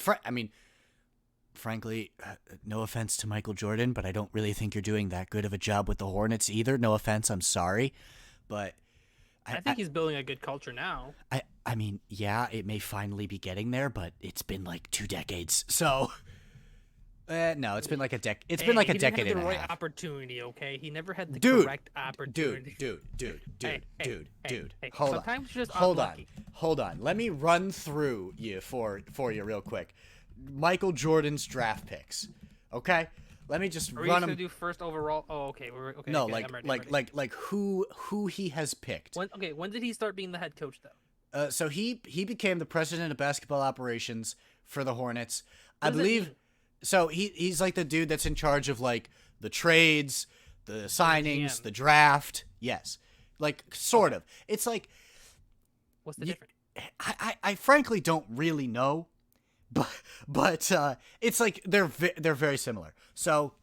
frankly, no offense to Michael Jordan, but I don't really think you're doing that good of a job with the Hornets either. No offense, I'm sorry, but I think he's building a good culture now. I mean, yeah, it may finally be getting there, but it's been like 2 decades. So, no, it's been like a decade. It's been like a he didn't decade have and the a right half. opportunity, okay? He never had the Dude, correct opportunity. Dude. Hey, Hold on. sometimes you're just Hold unlucky. on. Let me run through you for you real quick. Michael Jordan's draft picks. Okay? Let me just Are we run just gonna them. do first overall? Oh, okay. Okay. No, okay, like I'm ready, I'm ready. who he has picked. When did he start being the head coach though? So he became the president of basketball operations for the Hornets. I What does that believe. mean? So he's like the dude that's in charge of like the trades, the signings, GM. the draft. Yes, like sort of. It's like What's the You- difference? I frankly don't really know, but it's like they're very similar. So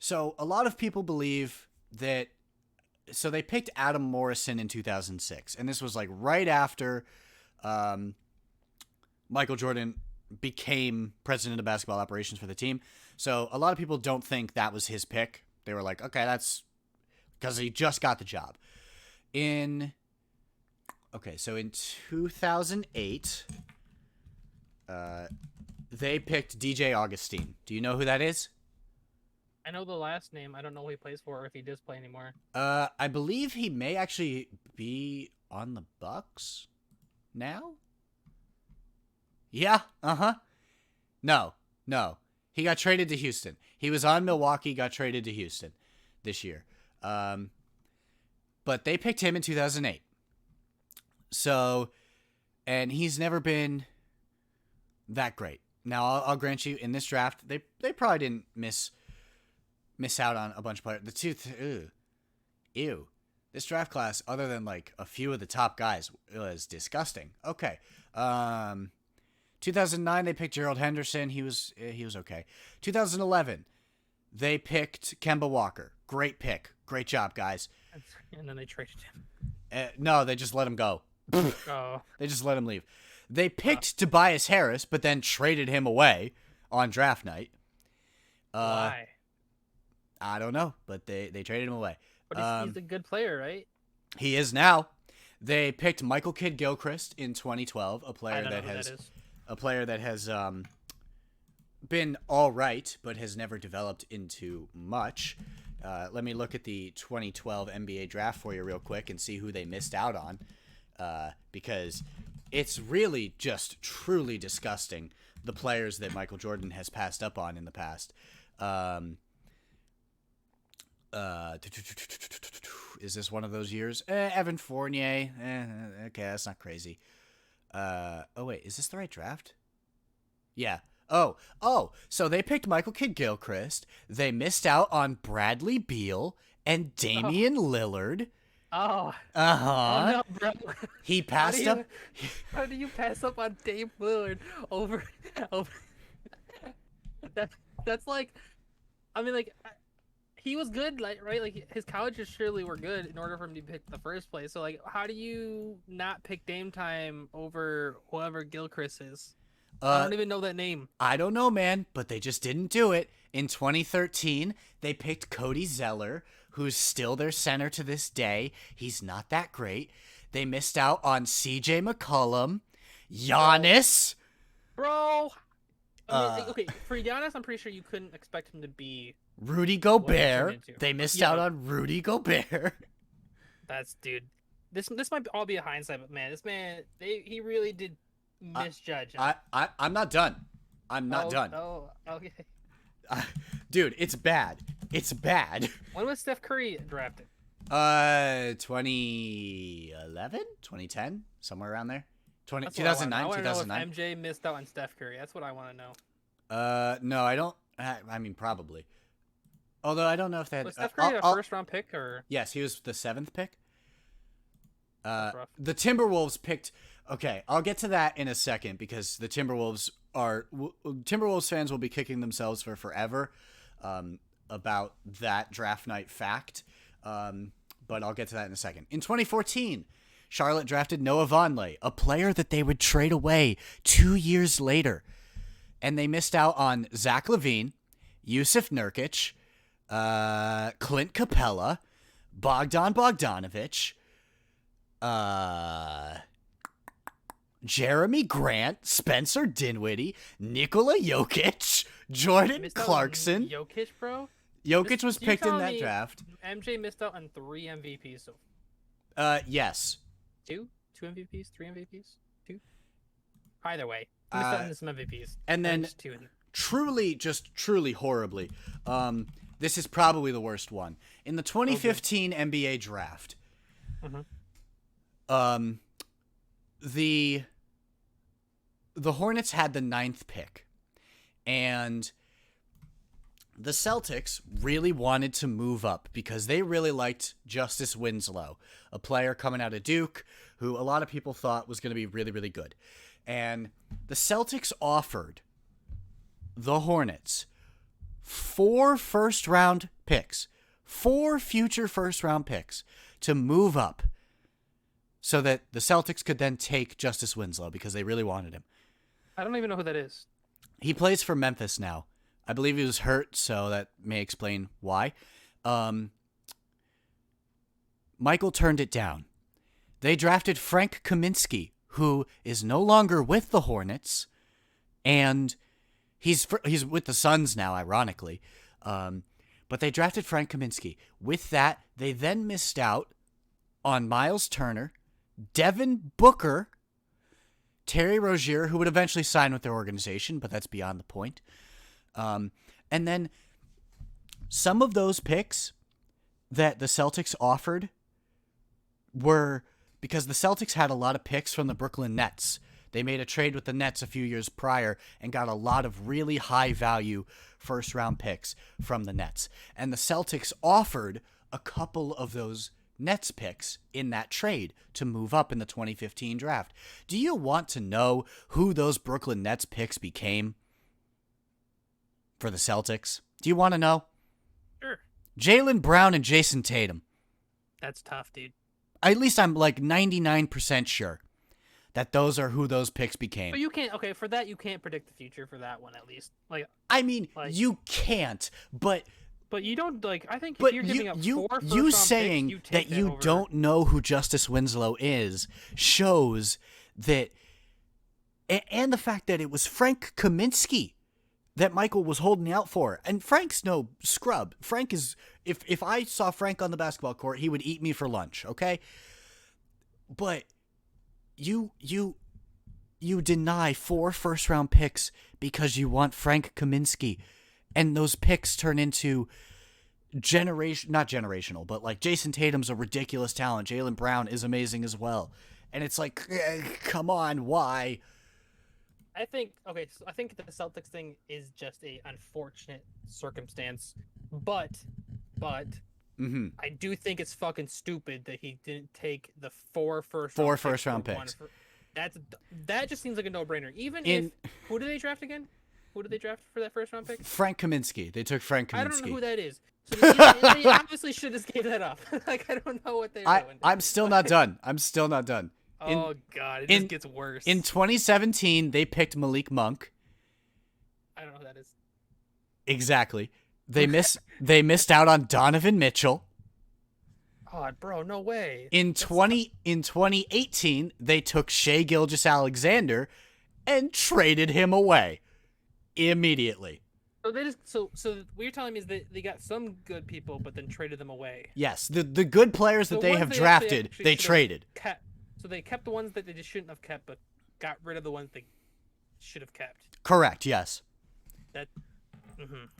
a lot of people believe that. So they picked Adam Morrison in 2006, and this was like right after Michael Jordan became president of basketball operations for the team. So a lot of people don't think that was his pick. They were like, okay, that's because he just got the job. So in 2008, they picked DJ Augustine. Do you know who that is? I know the last name. I don't know who he plays for or if he does play anymore. I believe he may actually be on the Bucks now. Yeah. No. He got traded to Houston. He was on Milwaukee, got traded to Houston this year. But they picked him in 2008. So, and he's never been that great. Now, I'll grant you, in this draft, they probably didn't miss out on a bunch of players. Ew. This draft class, other than like a few of the top guys, was disgusting. Okay. 2009, they picked Gerald Henderson. He was okay. 2011, they picked Kemba Walker. Great pick. Great job, guys. And then they traded him. No, they just let him go. Oh. They just let him leave. They picked Tobias Harris, but then traded him away on draft night. Why? I don't know, but they traded him away. But he's a good player, right? He is now. They picked Michael Kidd Gilchrist in 2012, I don't know who that is. a player that has been all right, but has never developed into much. Let me look at the 2012 NBA draft for you real quick and see who they missed out on, because it's really just truly disgusting, the players that Michael Jordan has passed up on in the past. Is this one of those years? Evan Fournier. Okay, that's not crazy. Oh wait, is this the right draft? Yeah. Oh. So they picked Michael Kidd Gilchrist. They missed out on Bradley Beal and Damian Lillard. Oh. Uh-huh. Oh no, bro. He passed up. How do you pass up on Dame Lillard over? That's like, I mean, like, he was good, like, right? Like, his colleges surely were good in order for him to be picked in the first place. So, like, how do you not pick Dame Time over whoever Gilchrist is? I don't even know that name. I don't know, man, but they just didn't do it. In 2013, they picked Cody Zeller, who's still their center to this day. He's not that great. They missed out on CJ McCollum, Giannis. Bro. I mean, okay, for Giannis, I'm pretty sure you couldn't expect him to be. Rudy What he turned Gobert. into. They missed Yeah. out on Rudy Gobert. That's, dude. This might all be a hindsight, but man, this man, he really did misjudge him. I'm not done. I'm not done. Oh, okay. Dude, it's bad. It's bad. When was Steph Curry drafted? 2011, 2010, somewhere around there. That's what I wanna know. 2009, I want to know 2009. if MJ missed out on Steph Curry. That's what I want to know. No, I don't. I mean, probably. Although I don't know if they had. Was Steph Curry a first-round pick or? Yes, he was the 7th pick. That's rough. The Timberwolves picked. Okay, I'll get to that in a second because the Timberwolves fans will be kicking themselves for forever about that draft night fact. But I'll get to that in a second. In 2014, Charlotte drafted Noah Vonleh, a player that they would trade away 2 years later. And they missed out on Zach LaVine, Yusuf Nurkic, Clint Capella, Bogdan Bogdanovic, Jeremy Grant, Spencer Dinwiddie, Nikola Jokic, Jordan Missed out on Clarkson. Jokic, bro. Jokic was You picked in telling that me draft. MJ missed out on 3 MVPs. So Yes. 2 MVPs, 3 MVPs, 2. Either way, he missed out on some MVPs. And then Just 2 in there. truly horribly. This is probably the worst one. In the 2015 NBA draft, the Hornets had the 9th pick, and the Celtics really wanted to move up because they really liked Justice Winslow, a player coming out of Duke who a lot of people thought was going to be really, really good. And the Celtics offered the Hornets 4 first-round picks, 4 future first-round picks to move up so that the Celtics could then take Justice Winslow because they really wanted him. I don't even know who that is. He plays for Memphis now. I believe he was hurt, so that may explain why. Michael turned it down. They drafted Frank Kaminsky, who is no longer with the Hornets, and he's with the Suns now, ironically. But they drafted Frank Kaminsky. With that, they then missed out on Miles Turner, Devin Booker, Terry Rozier, who would eventually sign with their organization, but that's beyond the point. And then some of those picks that the Celtics offered were because the Celtics had a lot of picks from the Brooklyn Nets. They made a trade with the Nets a few years prior and got a lot of really high-value first-round picks from the Nets. And the Celtics offered a couple of those Nets picks in that trade to move up in the 2015 draft. Do you want to know who those Brooklyn Nets picks became for the Celtics? Do you want to know? Sure. Jaylen Brown and Jason Tatum. That's tough, dude. At least I'm like 99% sure that those are who those picks became. But you can't, okay, for that, you can't predict the future for that one, at least. I mean, you can't, but you don't, I think but if you're giving up 4 you first-round saying picks, you take that you over. don't know who Justice Winslow is shows that, and the fact that it was Frank Kaminsky that Michael was holding out for. And Frank's no scrub. Frank is, if I saw Frank on the basketball court, he would eat me for lunch, okay? But you deny 4 first-round picks because you want Frank Kaminsky, and those picks turn into not generational, but like Jason Tatum's a ridiculous talent. Jaylen Brown is amazing as well. And it's like, come on, why? I think the Celtics thing is just a unfortunate circumstance, but I do think it's fucking stupid that he didn't take the 4 first-round picks. That just seems like a no-brainer. Who did they draft again? Who did they draft for that first-round pick? Frank Kaminsky. They took Frank Kaminsky. I don't know who that is. So they obviously should have gave that up. I don't know what they're doing. I'm still not done. Oh, God. It just gets worse. In 2017, they picked Malik Monk. I don't know who that is. Exactly. They missed out on Donovan Mitchell. God, bro, no way. In 2018, they took Shai Gilgeous-Alexander and traded him away immediately. So what you're telling me is that they got some good people, but then traded them away. Yes, the good players that they have drafted, they traded. So they kept the ones that they just shouldn't have kept, but got rid of the ones they should have kept. Correct. Yes.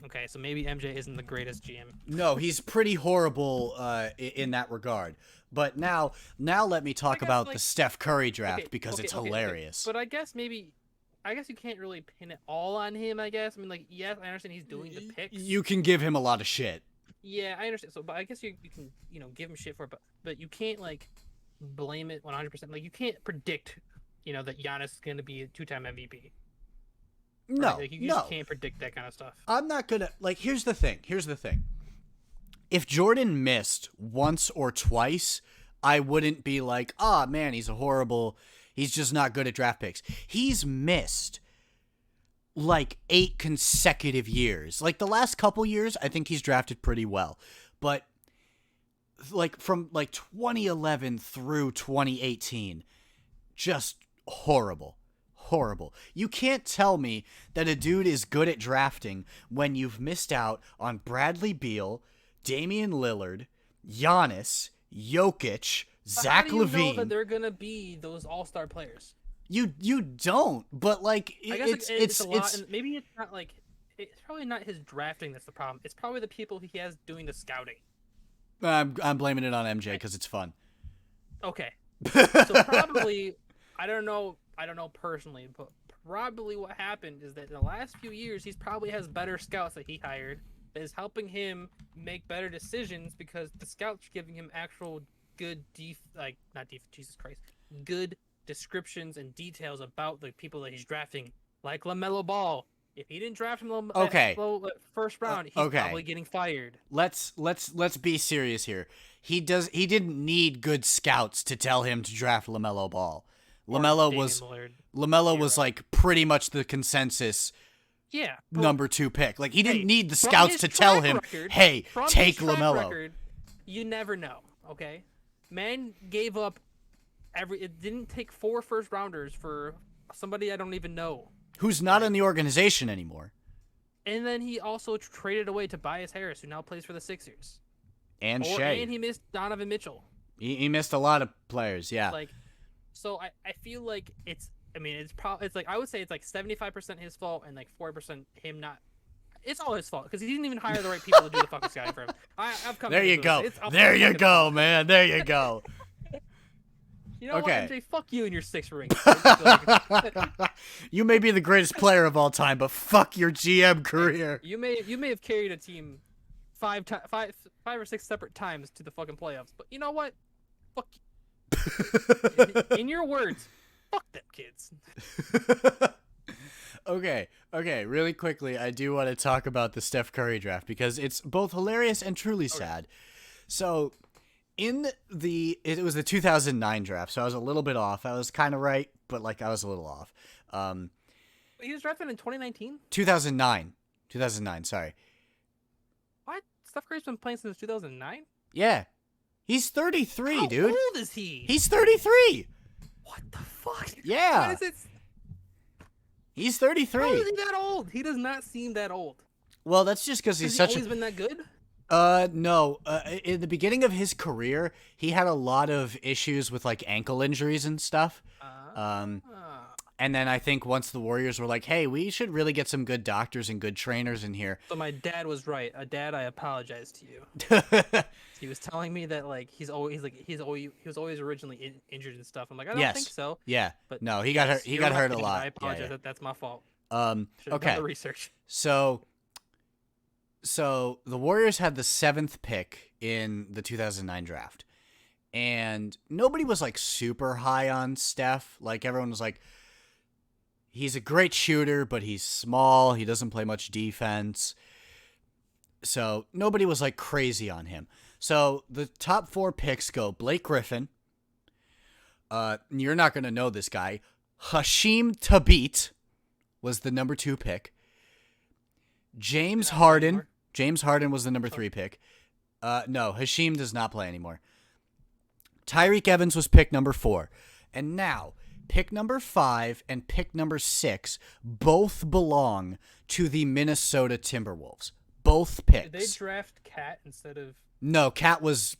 Okay, so maybe MJ isn't the greatest GM. No, he's pretty horrible in that regard. But now let me talk about the Steph Curry draft because it's hilarious. But I guess you can't really pin it all on him, I guess. I mean, yes, I understand he's doing the picks. You can give him a lot of shit. Yeah, I understand. So, but I guess you can, give him shit for it, but you can't, blame it 100%. You can't predict, that Giannis is going to be a 2-time MVP. No, right? You just can't predict that kind of stuff. I'm not gonna here's the thing. If Jordan missed once or twice, I wouldn't be like, man, he's just not good at draft picks. He's missed 8 consecutive years. The last couple years, I think he's drafted pretty well. But from 2011 through 2018, just horrible. You can't tell me that a dude is good at drafting when you've missed out on Bradley Beal, Damian Lillard, Giannis, Jokic, Zach LaVine. How do you know that they're gonna be those all-star players? You don't, but it's a lot. And maybe it's not it's probably not his drafting that's the problem. It's probably the people he has doing the scouting. I'm blaming it on MJ because it's fun. Okay, so probably. I don't know personally, but probably what happened is that in the last few years, he's probably has better scouts that he hired that is helping him make better decisions because the scouts are giving him actual good Jesus Christ, good descriptions and details about the people that he's drafting, like LaMelo Ball. If he didn't draft him Okay. first round, he's okay. probably getting fired. Let's be serious here. He didn't need good scouts to tell him to draft LaMelo Ball. LaMelo was like pretty much the consensus number 2 pick. Like he didn't need the scouts to tell him, "Hey, take LaMelo." You never know, okay? Man gave up it didn't take 4 first rounders for somebody I don't even know. Who's not in the organization anymore. And then he also traded away Tobias Harris, who now plays for the Sixers. And Shea. And he missed Donovan Mitchell. He missed a lot of players, yeah. Like, so I feel like it's like I would say it's like 75% his fault and like 4% him not. It's all his fault because he didn't even hire the right people to do the fucking scouting for him. I've come. There you go. There you go, man. There you go. You know what, MJ? Fuck you and your 6 rings. You may be the greatest player of all time, but fuck your GM career. You may have carried a team 5 or 6 separate times to the fucking playoffs, but you know what? Fuck you. In your words, fuck them kids. Okay, really quickly, I do want to talk about the Steph Curry draft because it's both hilarious and truly sad. So, it was the 2009 draft, so I was a little bit off. I was kind of right, but like I was a little off. He was drafted in 2019? 2009, sorry. What? Steph Curry's been playing since 2009? Yeah. He's 33, dude. How old is he? He's 33. What the fuck? Yeah. What is it? He's 33. How is he that old? He does not seem that old. Well, that's just because he's always been that good? No. In the beginning of his career, he had a lot of issues with like ankle injuries and stuff. And then I think once the Warriors were like, "Hey, we should really get some good doctors and good trainers in here." So my dad was right. Dad, I apologize to you. He was telling me that like he was always originally injured and stuff. I'm like, I don't think so. Yeah. But no, he got hurt. He got hurt a lot. I apologize. Yeah. That's my fault. Okay. Done the research. So the Warriors had the 7th pick in the 2009 draft, and nobody was like super high on Steph. Like everyone was like, he's a great shooter, but he's small. He doesn't play much defense. So nobody was like crazy on him. So the top 4 picks go Blake Griffin. You're not going to know this guy. Hashim Thabit was the number 2 pick. James Harden. James Harden was the number 3 pick. No, Hashim does not play anymore. Tyreek Evans was pick number 4. And now, pick number 5 and pick number 6 both belong to the Minnesota Timberwolves. Both picks. Did they draft Cat instead of... No, Cat was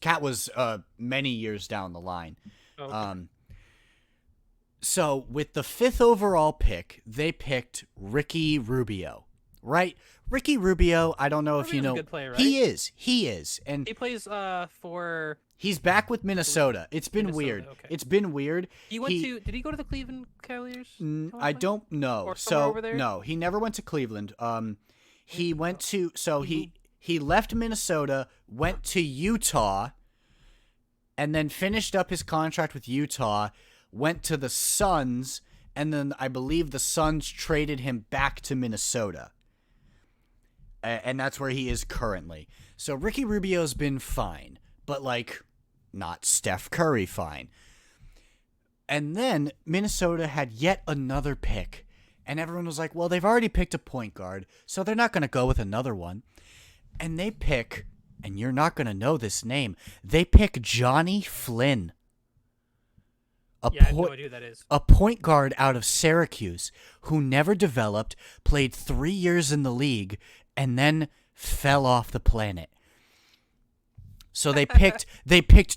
many years down the line. Okay. So with the 5th overall pick, they picked Ricky Rubio. Right? Ricky Rubio, I don't know if you know. A good player, right? He is. And he plays for... He's back with Minnesota. It's been weird. Okay. It's been weird. Did he go to the Cleveland Cavaliers? I don't know. Or somewhere over there? No, he never went to Cleveland. He went to he left Minnesota, went to Utah, and then finished up his contract with Utah, went to the Suns, and then I believe the Suns traded him back to Minnesota. And that's where he is currently. So Ricky Rubio's been fine, but like not Steph Curry fine. And then Minnesota had yet another pick. And everyone was like, well, they've already picked a point guard, so they're not going to go with another one. And they pick, and you're not going to know this name, they pick Johnny Flynn. I have no idea who that is. A point guard out of Syracuse who never developed, played 3 years in the league, and then fell off the planet. So they picked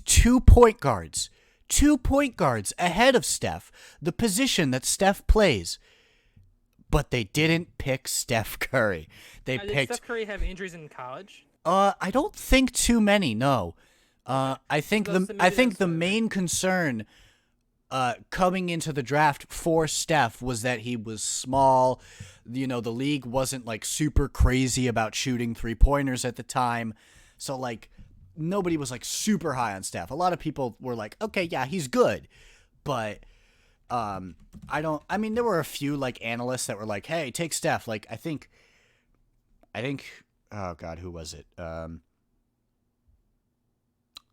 2 point guards. 2 point guards ahead of Steph, the position that Steph plays. But they didn't pick Steph Curry. Did Steph Curry have injuries in college? I don't think too many. No. I think the main concern coming into the draft for Steph was that he was small. You know, the league wasn't like super crazy about shooting 3-pointers at the time. So like nobody was like super high on Steph. A lot of people were like, okay, yeah, he's good. But I mean, there were a few like analysts that were like, hey, take Steph. Like, I think, oh God, who was it?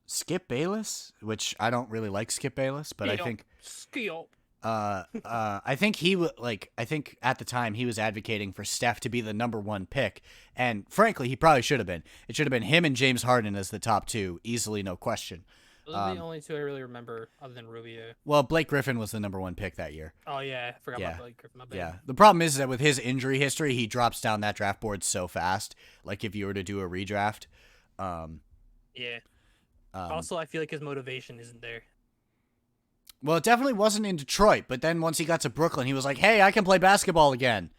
Skip Bayless, which I don't really like Skip Bayless, but I think Skip. I think I think at the time he was advocating for Steph to be the number 1 pick, and frankly, he probably should have been. It should have been him and James Harden as the top 2, easily, no question. Those are the only 2 I really remember, other than Rubio. Well, Blake Griffin was the number 1 pick that year. Oh yeah, I forgot about Blake Griffin. My bad. Yeah, the problem is that with his injury history, he drops down that draft board so fast. Like if you were to do a redraft, yeah. Also, I feel like his motivation isn't there. Well, it definitely wasn't in Detroit, but then once he got to Brooklyn, he was like, hey, I can play basketball again.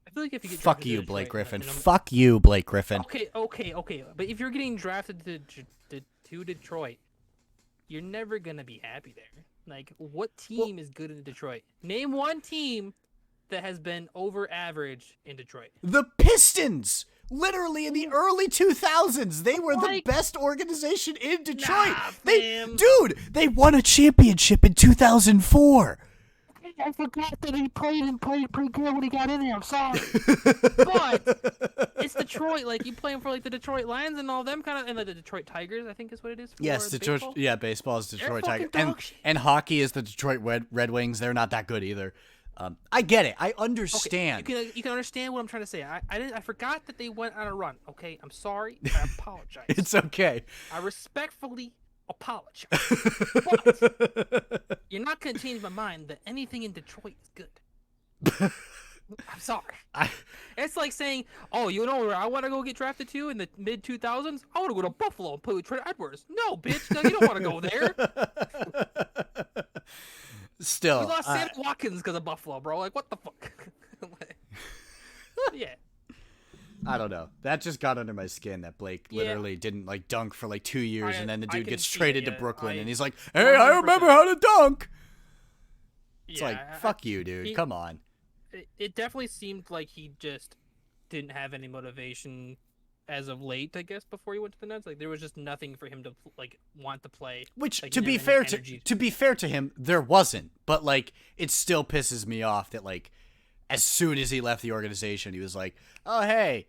I feel like if you get Fuck drafted you, to Blake Detroit, Griffin. you know, Fuck you, Blake Griffin. Okay. But if you're getting drafted to Detroit, you're never going to be happy there. Like, what team is good in Detroit? Name one team that has been over average in Detroit. The Pistons! Literally in the early 2000s, they were the best organization in Detroit. They won a championship in 2004. I forgot that he played pretty good when he got in there. I'm sorry, but it's Detroit. Like you playing for like the Detroit Lions and all them kind of, and like the Detroit Tigers, I think is what it is. For yes, Detroit. baseball. Yeah, baseball is Detroit They're Tigers, and hockey is the Detroit Red Wings. They're not that good either. I get it. I understand. Okay, you can understand what I'm trying to say. I forgot that they went on a run. Okay, I'm sorry. I apologize. It's okay. I respectfully apologize. But you're not gonna change my mind that anything in Detroit is good. I'm sorry. It's like saying, oh, you know where I want to go get drafted to in the mid 2000s? I want to go to Buffalo and play with Trent Edwards. No, bitch, no, you don't want to go there. Still, we lost Sammy Watkins because of Buffalo, bro. Like, what the fuck? Yeah. I don't know. That just got under my skin that Blake literally didn't like dunk for like 2 years, and then the dude gets traded to Brooklyn, and he's like, "Hey, I remember how to dunk." It's like, fuck you, dude. Come on. It definitely seemed like he just didn't have any motivation as of late, I guess, before he went to the Nets. Like there was just nothing for him to like want to play. Which, like, to be fair to him, there wasn't. But like, it still pisses me off that like, as soon as he left the organization, he was like, "Oh hey,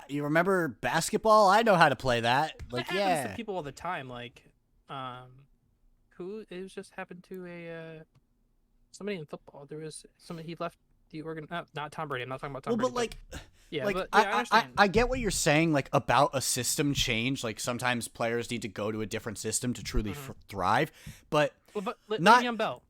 you remember basketball? I know how to play that." Like, that happens to people all the time. Like, who it was just happened to a somebody in football. There was somebody he left the not Tom Brady. I'm not talking about Tom Brady. But like. Yeah, like, but, yeah, I get what you're saying, like, about a system change. Like, sometimes players need to go to a different system to truly thrive. But, Le'Veon Bell.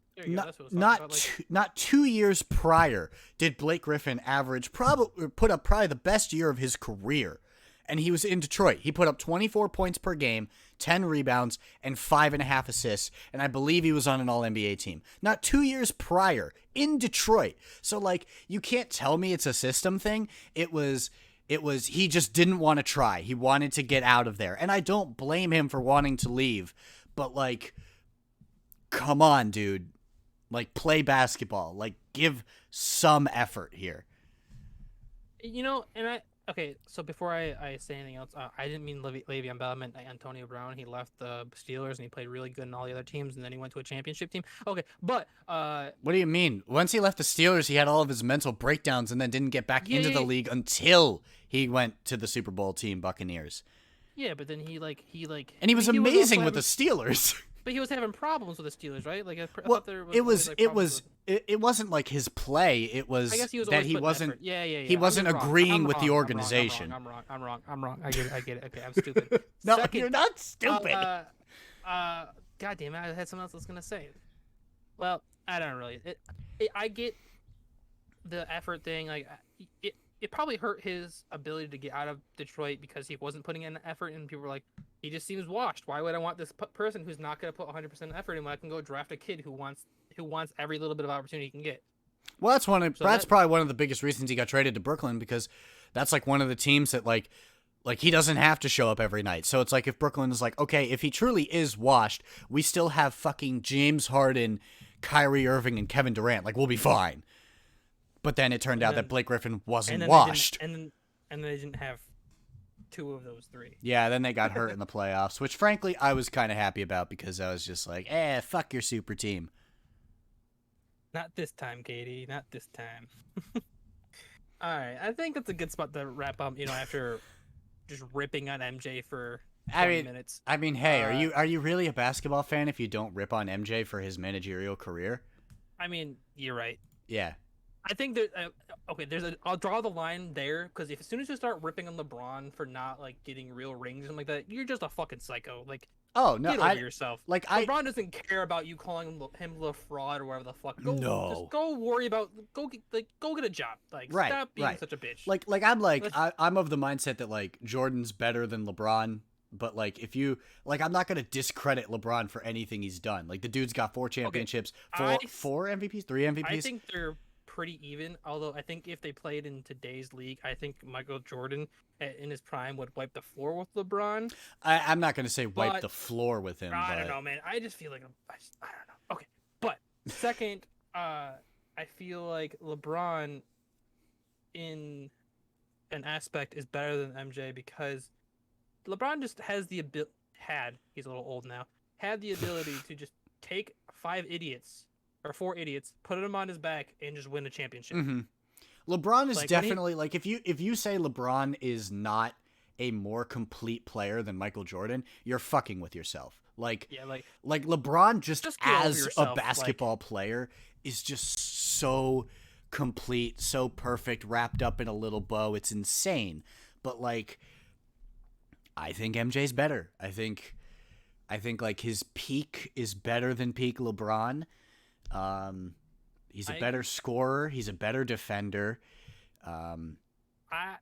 Not 2 years prior did Blake Griffin put up probably the best year of his career. And he was in Detroit. He put up 24 points per game, 10 rebounds, and 5.5 assists. And I believe he was on an All-NBA team. Not 2 years prior, in Detroit. So, like, you can't tell me it's a system thing. It was he just didn't want to try. He wanted to get out of there. And I don't blame him for wanting to leave. But, like, come on, dude. Like, play basketball. Like, give some effort here. You know, and okay, so before I say anything else, I didn't mean Le'Veon Bell. I meant Antonio Brown. He left the Steelers and he played really good in all the other teams, and then he went to a championship team. Okay, but what do you mean? Once he left the Steelers, he had all of his mental breakdowns and then didn't get back into the league until he went to the Super Bowl team, Buccaneers. Yeah, but then he and he was amazing with the Steelers. But he was having problems with the Steelers, right? Like, it wasn't like his play. It was, I guess he was that he wasn't. Effort. Yeah. He wasn't agreeing with the organization. I'm wrong. I get it. Okay, I'm stupid. No, you're not stupid. God damn it! I had something else I was gonna say. Well, I don't really. I get the effort thing. Like, it probably hurt his ability to get out of Detroit because he wasn't putting in effort, and people were like, he just seems washed. Why would I want this person who's not going to put 100% effort in when I can go draft a kid who wants every little bit of opportunity he can get? Well, that's probably one of the biggest reasons he got traded to Brooklyn, because that's like one of the teams that like Like, he doesn't have to show up every night. So it's like if Brooklyn is like, okay, if he truly is washed, we still have fucking James Harden, Kyrie Irving, and Kevin Durant. Like, we'll be fine. But then it turned out that Blake Griffin wasn't washed. And then they didn't have 2 of those 3. Yeah, then they got hurt in the playoffs, which frankly I was kind of happy about because I was just like, fuck your super team. Not this time, Katie. Not this time. All right, I think that's a good spot to wrap up. After just ripping on MJ for 20 minutes. I mean, hey, are you really a basketball fan if you don't rip on MJ for his managerial career? I mean, you're right. Yeah. I think that I'll draw the line there because as soon as you start ripping on LeBron for not like getting real rings and like that, you're just a fucking psycho. Like, oh no, get over yourself. Like, LeBron doesn't care about you calling him the fraud or whatever the fuck. Just go worry about go get a job. Like, stop being such a bitch. I'm of the mindset that like Jordan's better than LeBron. But like, if you like, I'm not gonna discredit LeBron for anything he's done. Like, the dude's got 4 championships, four MVPs, 3 MVPs. I think they're pretty even. Although I think if they played in today's league, I think Michael Jordan in his prime would wipe the floor with LeBron. I'm not gonna say wipe the floor with him. I don't know, man. I just feel like I don't know. Okay, but second, I feel like LeBron in an aspect is better than MJ because LeBron just has the ability. He's a little old now. Had the ability to just take 5 idiots or 4 idiots, put them on his back, and just win a championship. Mm-hmm. LeBron is definitely like if you say LeBron is not a more complete player than Michael Jordan, you're fucking with yourself. Like LeBron just as a basketball player is just so complete, so perfect, wrapped up in a little bow. It's insane. But like, I think MJ's better. I think like his peak is better than peak LeBron. He's a better scorer. He's a better defender. I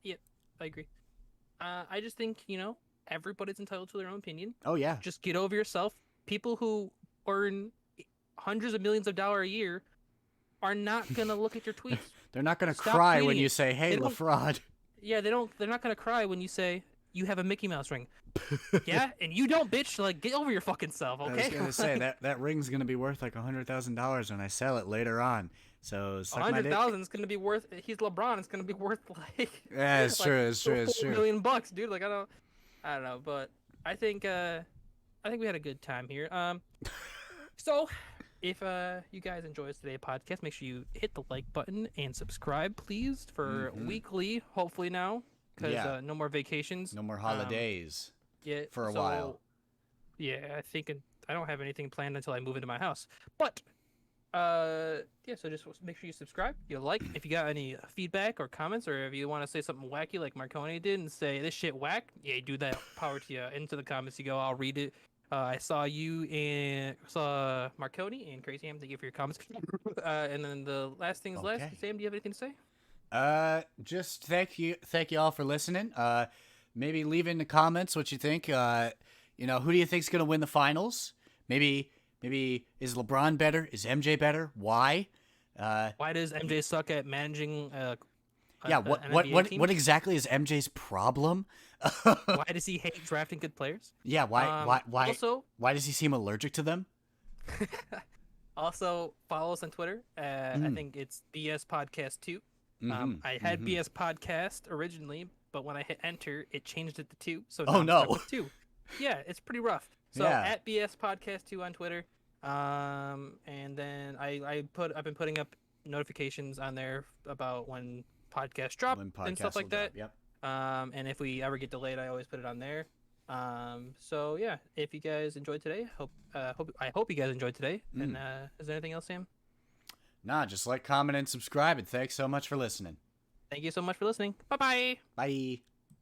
agree. I just think, everybody's entitled to their own opinion. Oh yeah. Just get over yourself. People who earn hundreds of millions of dollars a year are not gonna look at your tweets. They're not gonna cry when you say, "Hey, LaFraud." Yeah, they're not gonna cry when you say you have a Mickey Mouse ring. Yeah, and you don't, bitch. Like, get over your fucking self, okay? I was gonna say that ring's gonna be worth like $100,000 when I sell it later on. So $100,000 is gonna be worth. He's LeBron. It's gonna be worth like. Yeah, it's true. It's true. $4 million, dude. Like, I don't know, but I think we had a good time here. So if you guys enjoyed today's podcast, make sure you hit the like button and subscribe, please, for weekly. Hopefully now, because no more vacations, no more holidays. For a while. Yeah, I think I don't have anything planned until I move into my house. But so just make sure you subscribe, you like. If you got any feedback or comments, or if you want to say something wacky like Marconi did and say this shit whack, yeah, do that. Power to you. Into the comments you go. I'll read it. I saw Marconi and Crazy Ham. Thank you for your comments. And then the last thing is last. Sam, do you have anything to say? Just thank you all for listening. Maybe leave in the comments what you think. Who do you think's gonna win the finals? Maybe is LeBron better? Is MJ better? Why? Why does MJ suck at managing? What exactly is MJ's problem? Why does he hate drafting good players? Yeah, why? Also, why does he seem allergic to them? Also, follow us on Twitter. I think it's BS Podcast 2. I had BS Podcast originally, but when I hit enter, it changed it to 2. So now I'm stuck with 2. Yeah, it's pretty rough. So at BS Podcast 2 on Twitter, and then I've been putting up notifications on there about when podcasts drop and stuff like that. Yep. And if we ever get delayed, I always put it on there. So yeah, if you guys enjoyed today, I hope you guys enjoyed today. And is there anything else, Sam? Nah, just like, comment, and subscribe, and thanks so much for listening. Thank you so much for listening. Bye-bye. Bye.